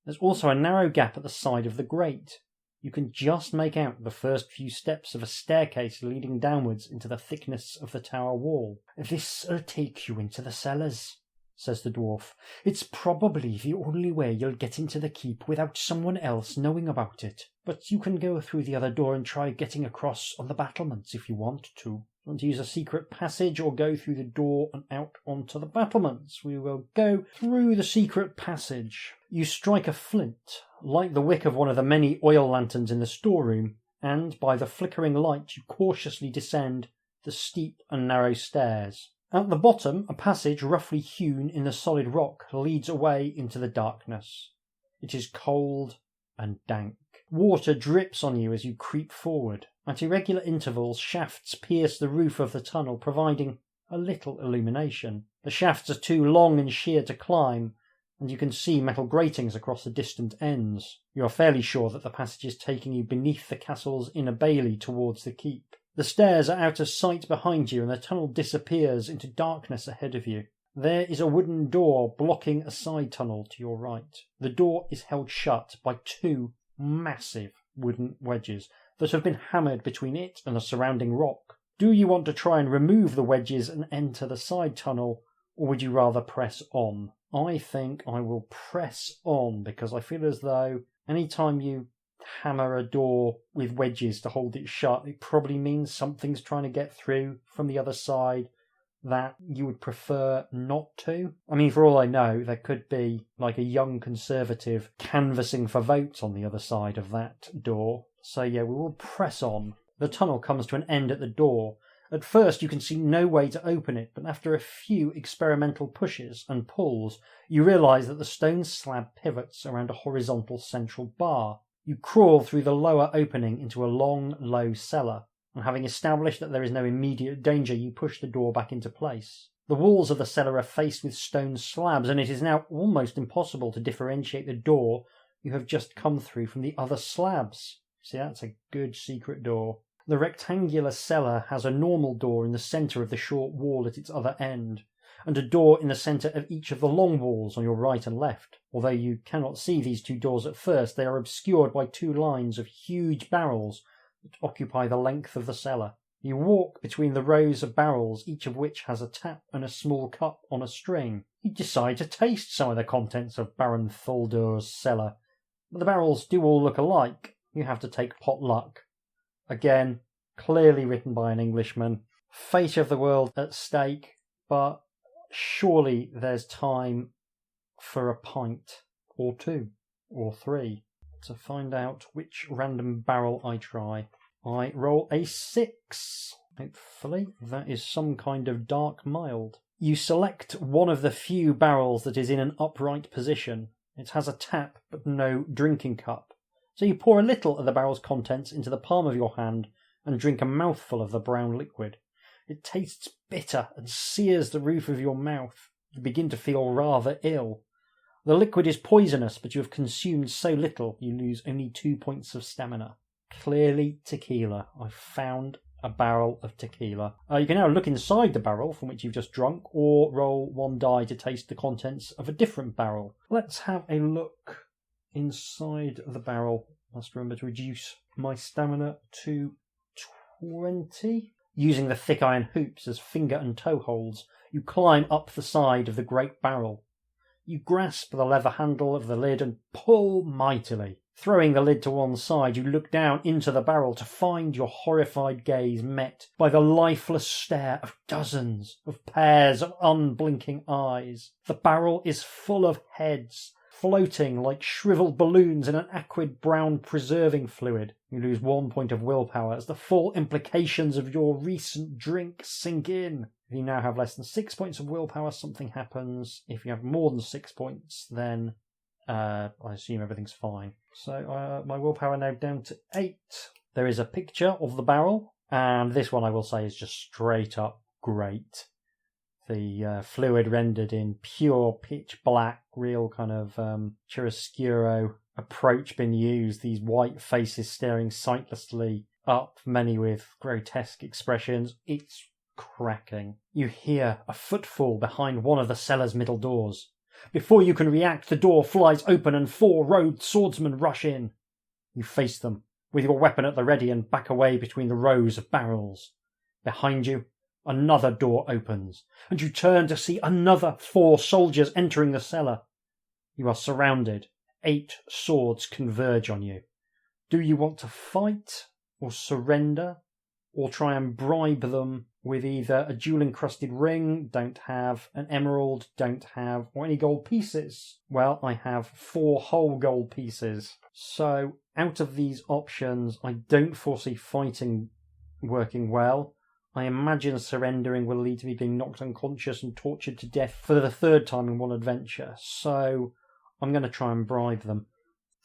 there's also a narrow gap at the side of the grate. You can just make out the first few steps of a staircase leading downwards into the thickness of the tower wall. This'll take you into the cellars, says the dwarf. It's probably the only way you'll get into the keep without someone else knowing about it. But you can go through the other door and try getting across on the battlements if you want to. Want to use a secret passage or go through the door and out onto the battlements? We will go through the secret passage. You strike a flint, light the wick of one of the many oil lanterns in the storeroom, and by the flickering light you cautiously descend the steep and narrow stairs. At the bottom, a passage roughly hewn in the solid rock leads away into the darkness. It is cold and dank. Water drips on you as you creep forward. At irregular intervals, shafts pierce the roof of the tunnel, providing a little illumination. The shafts are too long and sheer to climb, and you can see metal gratings across the distant ends. You are fairly sure that the passage is taking you beneath the castle's inner bailey towards the keep. The stairs are out of sight behind you, and the tunnel disappears into darkness ahead of you. There is a wooden door blocking a side tunnel to your right. The door is held shut by two massive wooden wedges that have been hammered between it and the surrounding rock. Do you want to try and remove the wedges and enter the side tunnel, or would you rather press on? I think I will press on, because I feel as though any time you hammer a door with wedges to hold it shut, it probably means something's trying to get through from the other side that you would prefer not to. I mean, for all I know, there could be like a young Conservative canvassing for votes on the other side of that door. So yeah, we will press on. The tunnel comes to an end at the door. At first you can see no way to open it, but after a few experimental pushes and pulls, you realise that the stone slab pivots around a horizontal central bar. You crawl through the lower opening into a long, low cellar, and having established that there is no immediate danger, you push the door back into place. The walls of the cellar are faced with stone slabs, and it is now almost impossible to differentiate the door you have just come through from the other slabs. See, that's a good secret door. The rectangular cellar has a normal door in the centre of the short wall at its other end, and a door in the centre of each of the long walls on your right and left. Although you cannot see these two doors at first, they are obscured by two lines of huge barrels that occupy the length of the cellar. You walk between the rows of barrels, each of which has a tap and a small cup on a string. You decide to taste some of the contents of Baron Thuldur's cellar, but the barrels do all look alike. You have to take pot luck. Again, clearly written by an Englishman. Fate of the world at stake, but surely there's time for a pint, or two, or three, to find out which random barrel I try. I roll a 6. Hopefully that is some kind of dark mild. You select one of the few barrels that is in an upright position. It has a tap but no drinking cup. So you pour a little of the barrel's contents into the palm of your hand and drink a mouthful of the brown liquid. It tastes bitter and sears the roof of your mouth. You begin to feel rather ill. The liquid is poisonous, but you have consumed so little you lose only 2 points of stamina. Clearly tequila. I found a barrel of tequila. You can now look inside the barrel from which you've just drunk, or roll one die to taste the contents of a different barrel. Let's have a look inside the barrel. Must remember to reduce my stamina to 20. Using the thick iron hoops as finger and toe holds, you climb up the side of the great barrel. You grasp the leather handle of the lid and pull mightily. Throwing the lid to one side, you look down into the barrel to find your horrified gaze met by the lifeless stare of dozens of pairs of unblinking eyes. The barrel is full of heads, floating like shriveled balloons in an acrid brown preserving fluid. You lose 1 point of willpower as the full implications of your recent drink sink in. If you now have less than 6 points of willpower, something happens. If you have more than 6 points, then I assume everything's fine. So my willpower now down to 8. There is a picture of the barrel, and this one I will say is just straight up great. The fluid rendered in pure pitch black, real kind of chiaroscuro approach been used. These white faces staring sightlessly up, many with grotesque expressions. It's cracking. You hear a footfall behind one of the cellar's middle doors. Before you can react, the door flies open and 4 robed swordsmen rush in. You face them, with your weapon at the ready, and back away between the rows of barrels. Behind you, another door opens, and you turn to see another 4 soldiers entering the cellar. You are surrounded. 8 swords converge on you. Do you want to fight, or surrender, or try and bribe them with either a jewel-encrusted ring, don't have, an emerald, don't have, or any gold pieces? Well, I have 4 whole gold pieces. So, out of these options, I don't foresee fighting working well. I imagine surrendering will lead to me being knocked unconscious and tortured to death for the 3rd time in one adventure. So, I'm going to try and bribe them.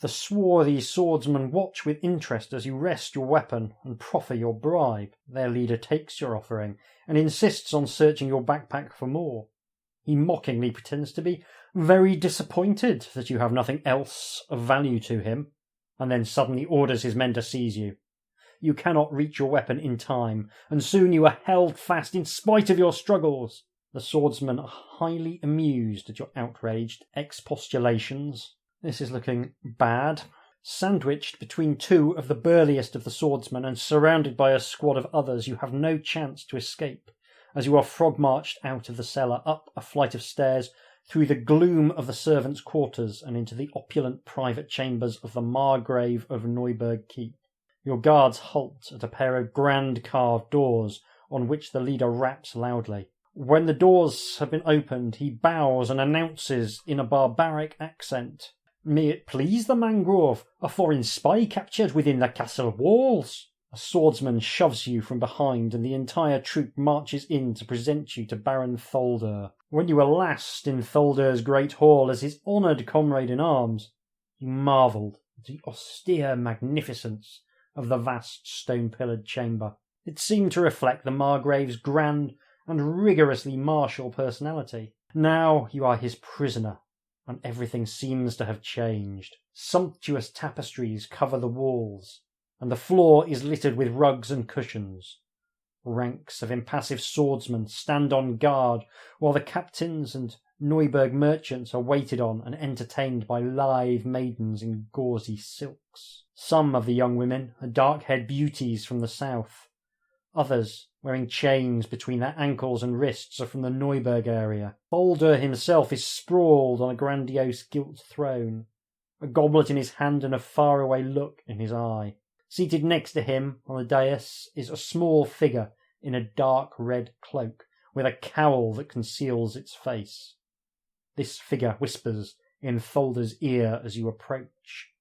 The swarthy swordsmen watch with interest as you rest your weapon and proffer your bribe. Their leader takes your offering and insists on searching your backpack for more. He mockingly pretends to be very disappointed that you have nothing else of value to him, and then suddenly orders his men to seize you. You cannot reach your weapon in time, and soon you are held fast in spite of your struggles. The swordsmen are highly amused at your outraged expostulations. This is looking bad. Sandwiched between two of the burliest of the swordsmen and surrounded by a squad of others, you have no chance to escape, as you are frog-marched out of the cellar, up a flight of stairs, through the gloom of the servants' quarters, and into the opulent private chambers of the Margrave of Neuburg Keep. Your guards halt at a pair of grand carved doors, on which the leader raps loudly. When the doors have been opened, he bows and announces in a barbaric accent, "May it please the Mangrove, a foreign spy captured within the castle walls." A swordsman shoves you from behind, and the entire troop marches in to present you to Baron Tholder. When you were last in Tholder's great hall as his honoured comrade in arms, you marvelled at the austere magnificence of the vast stone-pillared chamber. It seemed to reflect the Margrave's grand and rigorously martial personality. Now you are his prisoner, and everything seems to have changed. Sumptuous tapestries cover the walls, and the floor is littered with rugs and cushions. Ranks of impassive swordsmen stand on guard, while the captains and Neuburg merchants are waited on and entertained by lithe maidens in gauzy silks. Some of the young women are dark-haired beauties from the south. Others, wearing chains between their ankles and wrists, are from the Neuburg area. Tholder himself is sprawled on a grandiose gilt throne, a goblet in his hand and a faraway look in his eye. Seated next to him on the dais is a small figure in a dark red cloak, with a cowl that conceals its face. This figure whispers in Tholder's ear as you approach.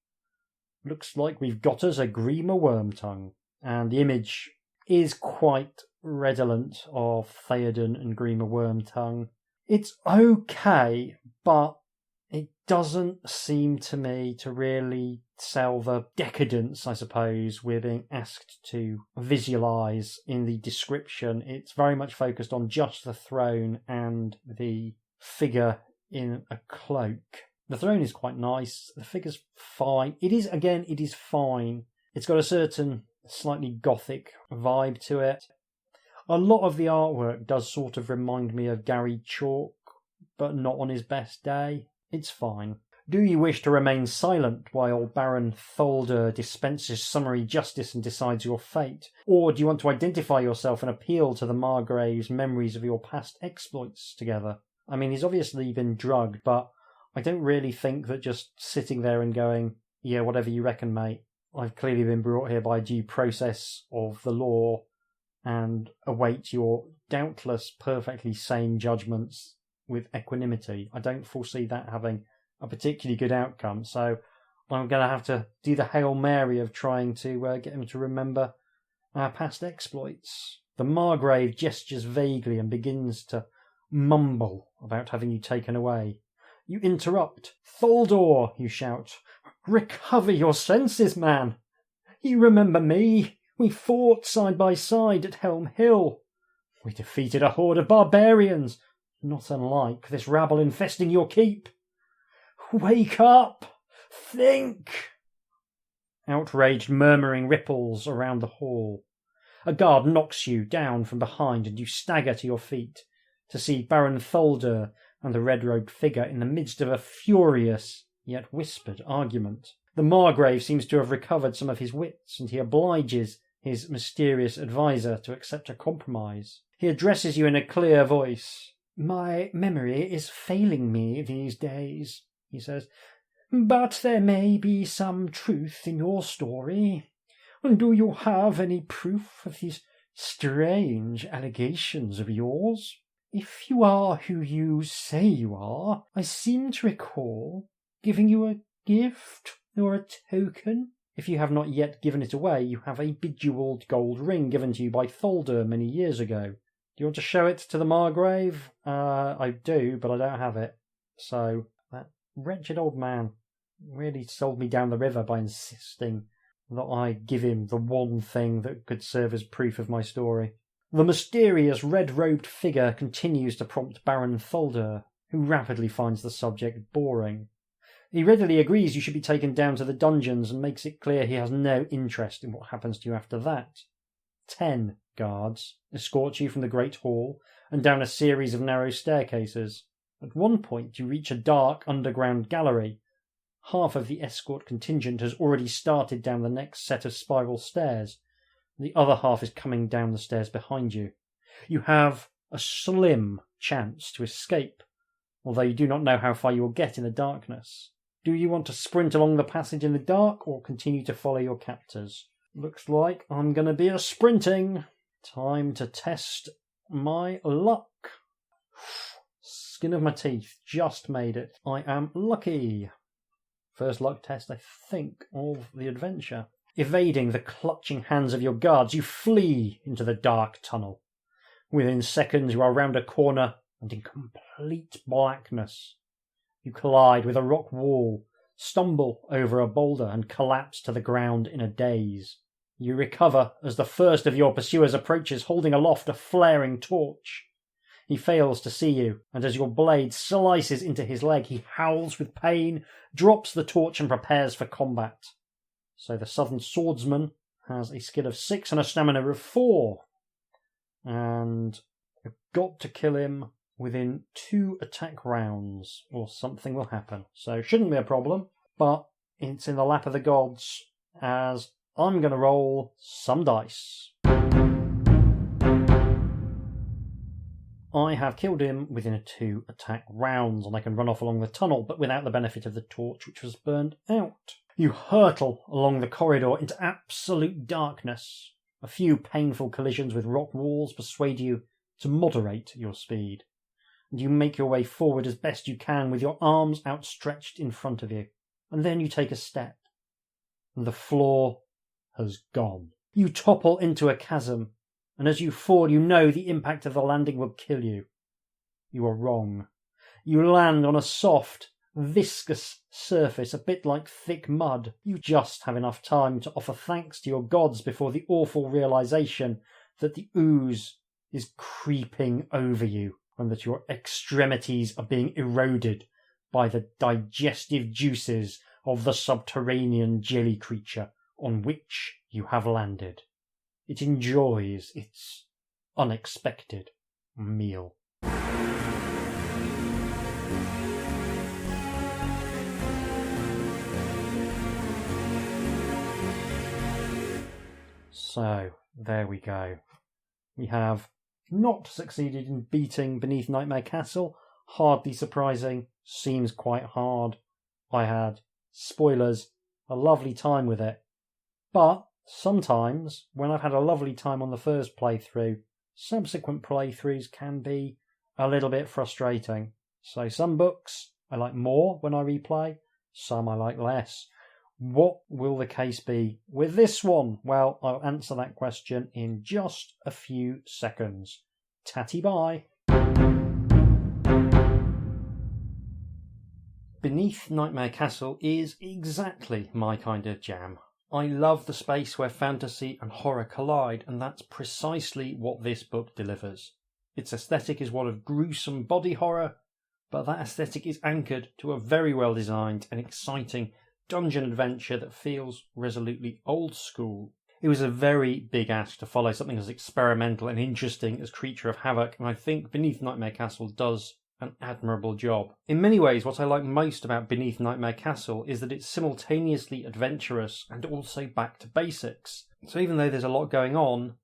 "Looks like we've got us a Grima Wormtongue," and the image is quite redolent of Theoden and Grima Wormtongue. It's okay, but it doesn't seem to me to really sell the decadence, I suppose, we're being asked to visualise in the description. It's very much focused on just the throne and the figure in a cloak. The throne is quite nice. The figure's fine. It is fine. It's got a certain slightly gothic vibe to it. A lot of the artwork does sort of remind me of Gary Chalk, but not on his best day. It's fine. Do you wish to remain silent while Baron Tholder dispenses summary justice and decides your fate? Or do you want to identify yourself and appeal to the Margrave's memories of your past exploits together? I mean, he's obviously been drugged, but I don't really think that just sitting there and going, "Yeah, whatever you reckon, mate. I've clearly been brought here by due process of the law and await your doubtless perfectly sane judgments with equanimity." I don't foresee that having a particularly good outcome, so I'm going to have to do the Hail Mary of trying to get him to remember our past exploits. The Margrave gestures vaguely and begins to mumble about having you taken away. You interrupt. "Tholder," you shout, "recover your senses, man. You remember me. We fought side by side at Helm Hill. We defeated a horde of barbarians, not unlike this rabble infesting your keep. Wake up! Think!" Outraged murmuring ripples around the hall. A guard knocks you down from behind and you stagger to your feet to see Baron Tholder and the red-robed figure in the midst of a furious yet whispered argument. The Margrave seems to have recovered some of his wits, and he obliges his mysterious adviser to accept a compromise. He addresses you in a clear voice. "My memory is failing me these days," he says, "but there may be some truth in your story. Do you have any proof of these strange allegations of yours? If you are who you say you are, I seem to recall giving you a gift or a token. If you have not yet given it away, you have a bejewelled gold ring given to you by Tholder many years ago. Do you want to show it to the Margrave?" I do, but I don't have it. So, that wretched old man really sold me down the river by insisting that I give him the one thing that could serve as proof of my story. The mysterious red-robed figure continues to prompt Baron Tholder, who rapidly finds the subject boring. He readily agrees you should be taken down to the dungeons and makes it clear he has no interest in what happens to you after that. 10 guards escort you from the Great Hall and down a series of narrow staircases. At one point you reach a dark underground gallery. Half of the escort contingent has already started down the next set of spiral stairs. The other half is coming down the stairs behind you. You have a slim chance to escape, although you do not know how far you will get in the darkness. Do you want to sprint along the passage in the dark or continue to follow your captors? Looks like I'm going to be a sprinting. Time to test my luck. Skin of my teeth, just made it. I am lucky. First luck test, I think, of the adventure. Evading the clutching hands of your guards, you flee into the dark tunnel. Within seconds, you are round a corner and in complete blackness. You collide with a rock wall, stumble over a boulder, and collapse to the ground in a daze. You recover as the first of your pursuers approaches, holding aloft a flaring torch. He fails to see you, and as your blade slices into his leg, he howls with pain, drops the torch, and prepares for combat. So the Southern Swordsman has a skill of 6 and a stamina of 4. And you've got to kill him within 2 attack rounds, or something will happen. So shouldn't be a problem, but it's in the lap of the gods, as I'm going to roll some dice. I have killed him within 2 attack rounds, and I can run off along the tunnel, but without the benefit of the torch, which was burned out. You hurtle along the corridor into absolute darkness. A few painful collisions with rock walls persuade you to moderate your speed, and you make your way forward as best you can with your arms outstretched in front of you. And then you take a step, and the floor has gone. You topple into a chasm, and as you fall, you know the impact of the landing will kill you. You are wrong. You land on a soft, viscous surface, a bit like thick mud. You just have enough time to offer thanks to your gods before the awful realization that the ooze is creeping over you, and that your extremities are being eroded by the digestive juices of the subterranean jelly creature on which you have landed. It enjoys its unexpected meal. So, there we go. We have not succeeded in beating Beneath Nightmare Castle. Hardly surprising. Seems quite hard. I had, spoilers, a lovely time with it. But sometimes, when I've had a lovely time on the first playthrough, subsequent playthroughs can be a little bit frustrating. So some books I like more when I replay, some I like less. What will the case be with this one? Well, I'll answer that question in just a few seconds. Tatty bye. Beneath Nightmare Castle is exactly my kind of jam. I love the space where fantasy and horror collide, and that's precisely what this book delivers. Its aesthetic is one of gruesome body horror, but that aesthetic is anchored to a very well designed and exciting dungeon adventure that feels resolutely old school. It was a very big ask to follow something as experimental and interesting as Creature of Havoc, and I think Beneath Nightmare Castle does an admirable job. In many ways, what I like most about Beneath Nightmare Castle is that it's simultaneously adventurous and also back to basics. So even though there's a lot going on,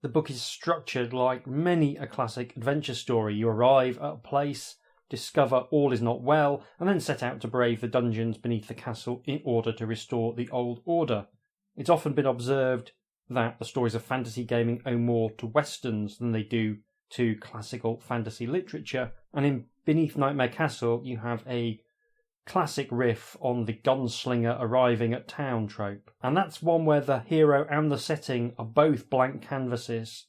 the book is structured like many a classic adventure story. You arrive at a place, discover all is not well, and then set out to brave the dungeons beneath the castle in order to restore the old order. It's often been observed that the stories of fantasy gaming owe more to westerns than they do to classical fantasy literature, and in Beneath Nightmare Castle you have a classic riff on the gunslinger arriving at town trope, and that's one where the hero and the setting are both blank canvases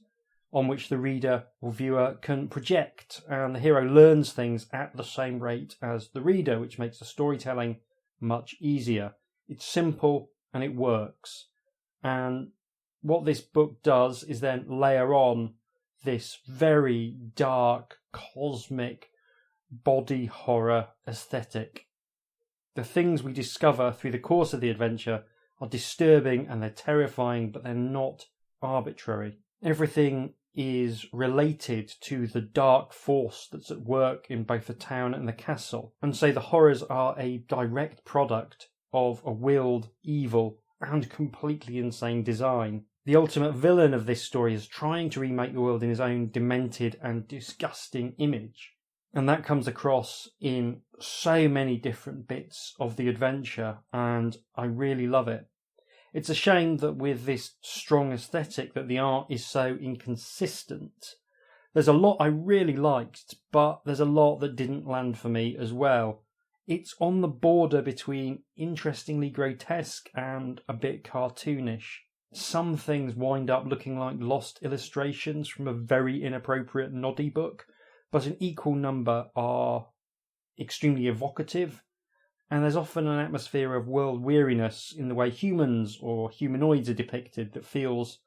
on which the reader or viewer can project, and the hero learns things at the same rate as the reader, which makes the storytelling much easier. It's simple and it works. And what this book does is then layer on this very dark, cosmic, body horror aesthetic. The things we discover through the course of the adventure are disturbing and they're terrifying, but they're not arbitrary. Everything is related to the dark force that's at work in both the town and the castle. And so the horrors are a direct product of a willed, evil, and completely insane design. The ultimate villain of this story is trying to remake the world in his own demented and disgusting image. And that comes across in so many different bits of the adventure, and I really love it. It's a shame that with this strong aesthetic that the art is so inconsistent. There's a lot I really liked, but there's a lot that didn't land for me as well. It's on the border between interestingly grotesque and a bit cartoonish. Some things wind up looking like lost illustrations from a very inappropriate noddy book, but an equal number are extremely evocative, and there's often an atmosphere of world weariness in the way humans or humanoids are depicted that feels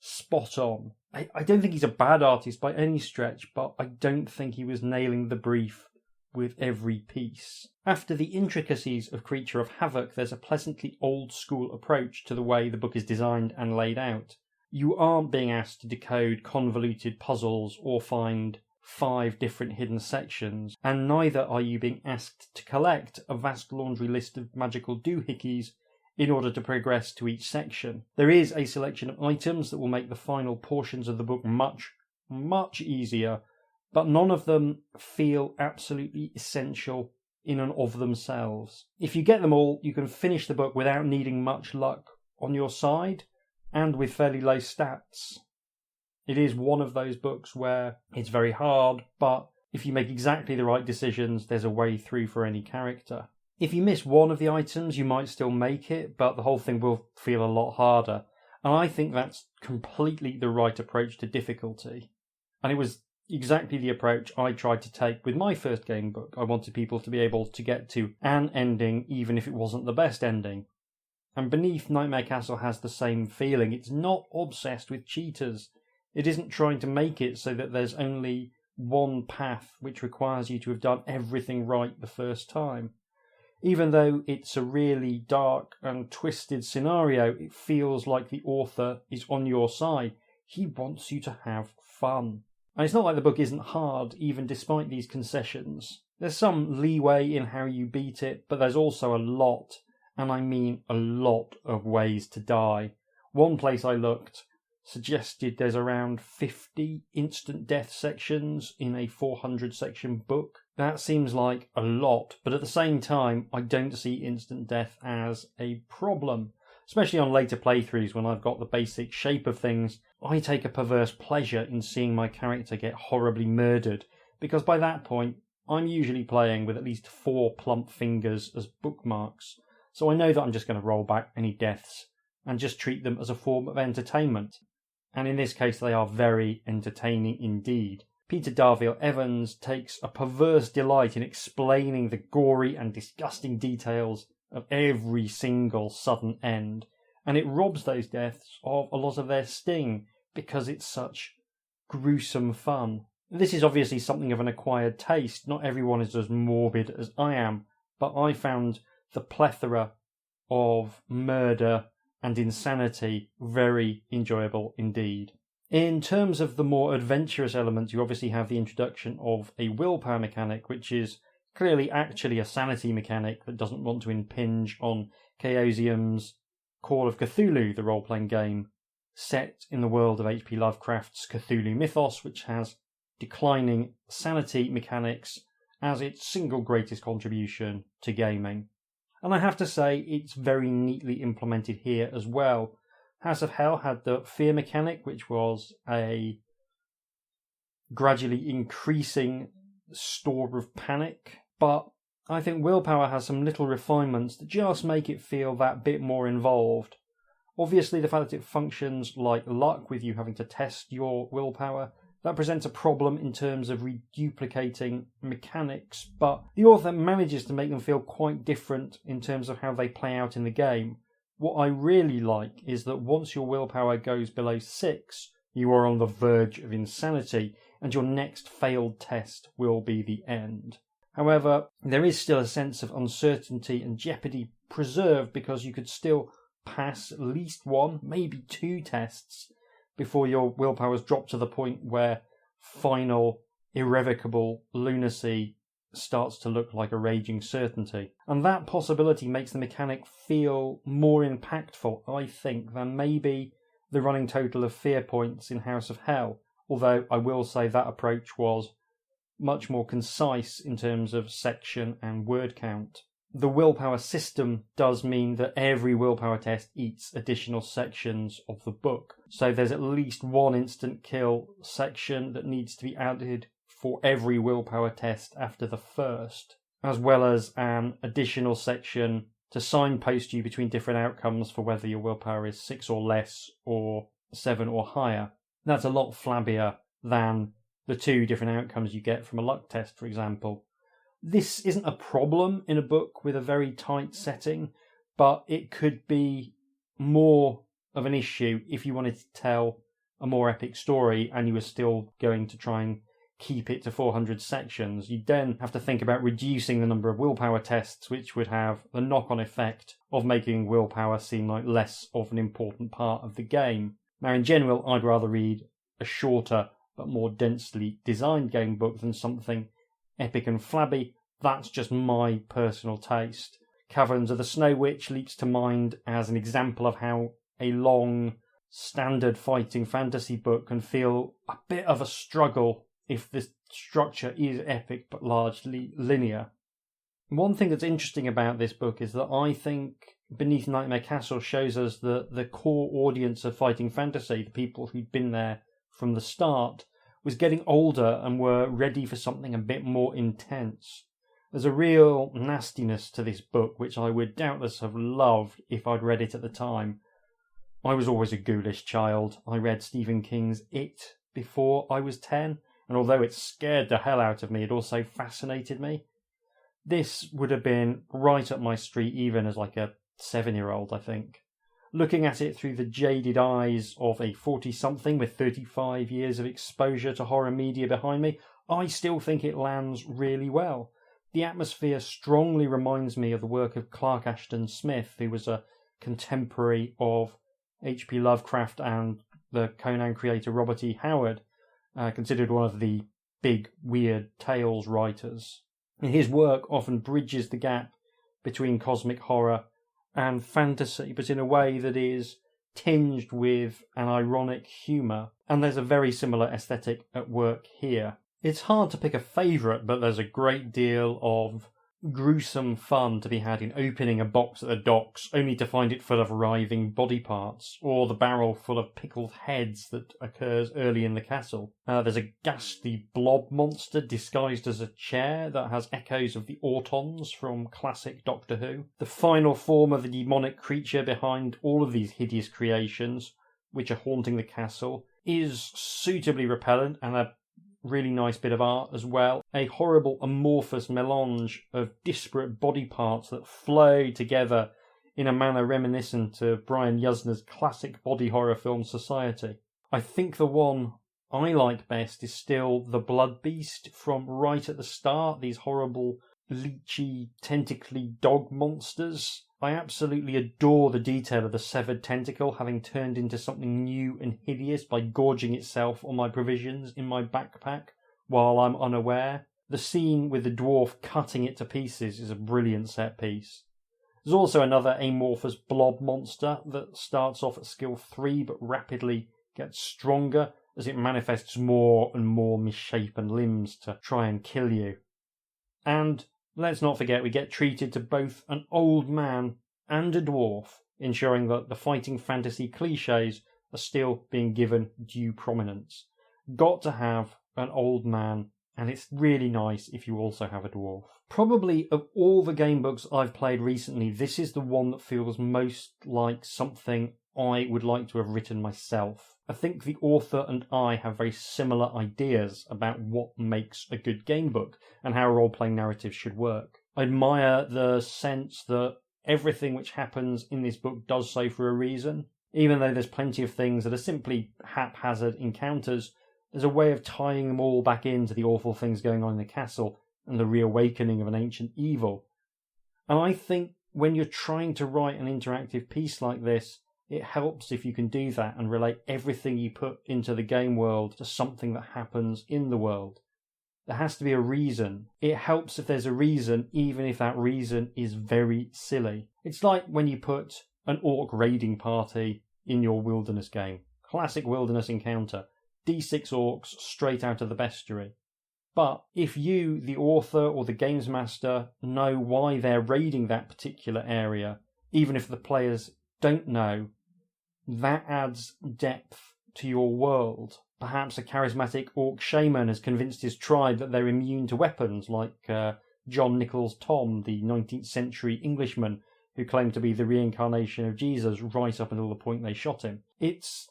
spot on. I don't think he's a bad artist by any stretch, but I don't think he was nailing the brief with every piece. After the intricacies of Creature of Havoc, there's a pleasantly old-school approach to the way the book is designed and laid out. You aren't being asked to decode convoluted puzzles or find 5 different hidden sections, and neither are you being asked to collect a vast laundry list of magical doohickeys in order to progress to each section. There is a selection of items that will make the final portions of the book much, much easier, but none of them feel absolutely essential in and of themselves. If you get them all, you can finish the book without needing much luck on your side, and with fairly low stats. It is one of those books where it's very hard, but if you make exactly the right decisions, there's a way through for any character. If you miss one of the items, you might still make it, but the whole thing will feel a lot harder. And I think that's completely the right approach to difficulty. And it was exactly the approach I tried to take with my first game book. I wanted people to be able to get to an ending, even if it wasn't the best ending. And Beneath Nightmare Castle has the same feeling. It's not obsessed with cheaters. It isn't trying to make it so that there's only one path which requires you to have done everything right the first time. Even though it's a really dark and twisted scenario, it feels like the author is on your side. He wants you to have fun. And it's not like the book isn't hard, even despite these concessions. There's some leeway in how you beat it, but there's also a lot, and I mean a lot, of ways to die. One place I looked suggested there's around 50 instant death sections in a 400 section book. That seems like a lot, but at the same time, I don't see instant death as a problem. Especially on later playthroughs when I've got the basic shape of things, I take a perverse pleasure in seeing my character get horribly murdered, because by that point, I'm usually playing with at least 4 plump fingers as bookmarks, so I know that I'm just going to roll back any deaths and just treat them as a form of entertainment. And in this case, they are very entertaining indeed. Peter Darvill-Evans takes a perverse delight in explaining the gory and disgusting details of every single sudden end, and it robs those deaths of a lot of their sting because it's such gruesome fun. This is obviously something of an acquired taste. Not everyone is as morbid as I am, but I found the plethora of murder and insanity very enjoyable indeed. In terms of the more adventurous elements, you obviously have the introduction of a willpower mechanic, which is clearly actually a sanity mechanic that doesn't want to impinge on Chaosium's Call of Cthulhu, the role-playing game, set in the world of H.P. Lovecraft's Cthulhu mythos, which has declining sanity mechanics as its single greatest contribution to gaming. And I have to say, it's very neatly implemented here as well. House of Hell had the fear mechanic, which was a gradually increasing store of panic, but I think Willpower has some little refinements that just make it feel that bit more involved. Obviously, the fact that it functions like luck, with you having to test your willpower, That presents a problem in terms of reduplicating mechanics, but the author manages to make them feel quite different in terms of how they play out in the game. What I really like is that once your willpower goes below 6, you are on the verge of insanity, and your next failed test will be the end. However, there is still a sense of uncertainty and jeopardy preserved because you could still pass at least 1, maybe 2 tests before your willpower's dropped to the point where final, irrevocable lunacy starts to look like a raging certainty. And that possibility makes the mechanic feel more impactful, I think, than maybe the running total of fear points in House of Hell, although I will say that approach was much more concise in terms of section and word count. The willpower system does mean that every willpower test eats additional sections of the book. So there's at least 1 instant kill section that needs to be added for every willpower test after the first, as well as an additional section to signpost you between different outcomes for whether your willpower is 6 or less or 7 or higher. That's a lot flabbier than the 2 different outcomes you get from a luck test, for example. This isn't a problem in a book with a very tight setting, but it could be more of an issue if you wanted to tell a more epic story and you were still going to try and keep it to 400 sections. You'd then have to think about reducing the number of willpower tests, which would have the knock-on effect of making willpower seem like less of an important part of the game. Now, in general, I'd rather read a shorter but more densely designed game book than something epic and flabby. That's just my personal taste. Caverns of the Snow Witch leaps to mind as an example of how a long, standard fighting fantasy book can feel a bit of a struggle if the structure is epic but largely linear. One thing that's interesting about this book is that I think Beneath Nightmare Castle shows us that the core audience of fighting fantasy, the people who'd been there from the start, was getting older and were ready for something a bit more intense. There's a real nastiness to this book, which I would doubtless have loved if I'd read it at the time. I was always a ghoulish child. I read Stephen King's It before I was 10, and although it scared the hell out of me, it also fascinated me. This would have been right up my street even as like a 7-year-old, I think. Looking at it through the jaded eyes of a 40-something with 35 years of exposure to horror media behind me, I still think it lands really well. The atmosphere strongly reminds me of the work of Clark Ashton Smith, who was a contemporary of H.P. Lovecraft and the Conan creator Robert E. Howard, considered one of the big, weird tales writers. And his work often bridges the gap between cosmic horror and fantasy, but in a way that is tinged with an ironic humour, and there's a very similar aesthetic at work here. It's hard to pick a favourite, but there's a great deal of gruesome fun to be had in opening a box at the docks only to find it full of writhing body parts, or the barrel full of pickled heads that occurs early in the castle. There's a ghastly blob monster disguised as a chair that has echoes of the Autons from classic Doctor Who. The final form of the demonic creature behind all of these hideous creations, which are haunting the castle, is suitably repellent and a really nice bit of art as well. A horrible amorphous melange of disparate body parts that flow together in a manner reminiscent of Brian Yuzna's classic body horror film Society. I think the one I like best is still the Blood Beast from right at the start, these horrible leechy, tentacly dog monsters. I absolutely adore the detail of the severed tentacle having turned into something new and hideous by gorging itself on my provisions in my backpack while I'm unaware. The scene with the dwarf cutting it to pieces is a brilliant set piece. There's also another amorphous blob monster that starts off at skill 3 but rapidly gets stronger as it manifests more and more misshapen limbs to try and kill you. And let's not forget we get treated to both an old man and a dwarf, ensuring that the fighting fantasy cliches are still being given due prominence. Got to have an old man, and it's really nice if you also have a dwarf. Probably of all the game books I've played recently, this is the one that feels most like something I would like to have written myself. I think the author and I have very similar ideas about what makes a good game book and how role-playing narratives should work. I admire the sense that everything which happens in this book does so for a reason. Even though there's plenty of things that are simply haphazard encounters, there's a way of tying them all back into the awful things going on in the castle and the reawakening of an ancient evil. And I think when you're trying to write an interactive piece like this, it helps if you can do that and relate everything you put into the game world to something that happens in the world. There has to be a reason. It helps if there's a reason, even if that reason is very silly. It's like when you put an orc raiding party in your wilderness game. Classic wilderness encounter. D6 orcs straight out of the bestiary. But if you, the author or the games master, know why they're raiding that particular area, even if the players don't know, that adds depth to your world. Perhaps a charismatic orc shaman has convinced his tribe that they're immune to weapons, like John Nichols Tom, the 19th century Englishman who claimed to be the reincarnation of Jesus right up until the point they shot him. It's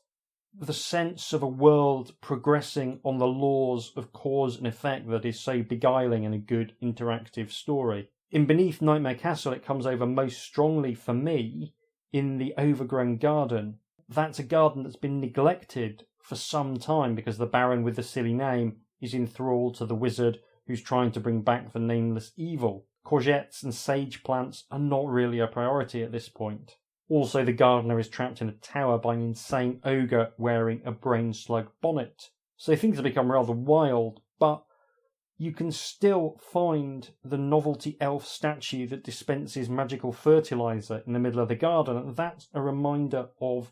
the sense of a world progressing on the laws of cause and effect that is so beguiling in a good interactive story. In Beneath Nightmare Castle, it comes over most strongly for me in the overgrown garden. That's a garden that's been neglected for some time because the Baron with the silly name is enthralled to the wizard who's trying to bring back the nameless evil. Courgettes and sage plants are not really a priority at this point. Also, the gardener is trapped in a tower by an insane ogre wearing a brain slug bonnet. So things have become rather wild, but you can still find the novelty elf statue that dispenses magical fertilizer in the middle of the garden, and that's a reminder of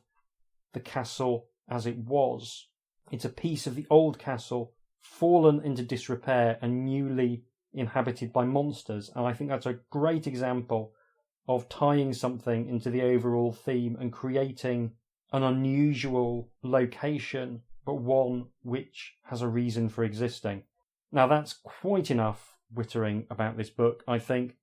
the castle as it was. It's a piece of the old castle, fallen into disrepair and newly inhabited by monsters, and I think that's a great example of tying something into the overall theme and creating an unusual location, but one which has a reason for existing. Now that's quite enough wittering about this book. I think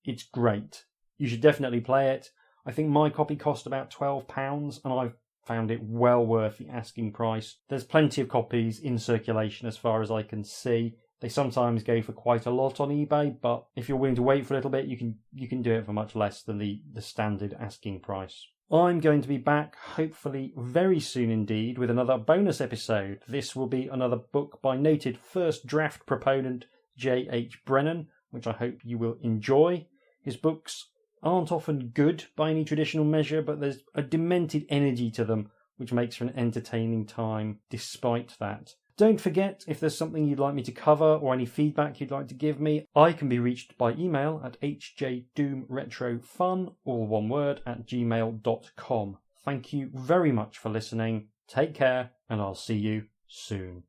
it's great. You should definitely play it. I think my copy cost about £12 and I've found it well worth the asking price. There's plenty of copies in circulation as far as I can see. They sometimes go for quite a lot on eBay, but if you're willing to wait for a little bit, you can do it for much less than the standard asking price. I'm going to be back, hopefully very soon indeed, with another bonus episode. This will be another book by noted first draft proponent J.H. Brennan, which I hope you will enjoy. His books aren't often good by any traditional measure, but there's a demented energy to them, which makes for an entertaining time despite that. Don't forget, if there's something you'd like me to cover or any feedback you'd like to give me, I can be reached by email at hjdoomretrofun, all one word, @gmail.com. Thank you very much for listening. Take care, and I'll see you soon.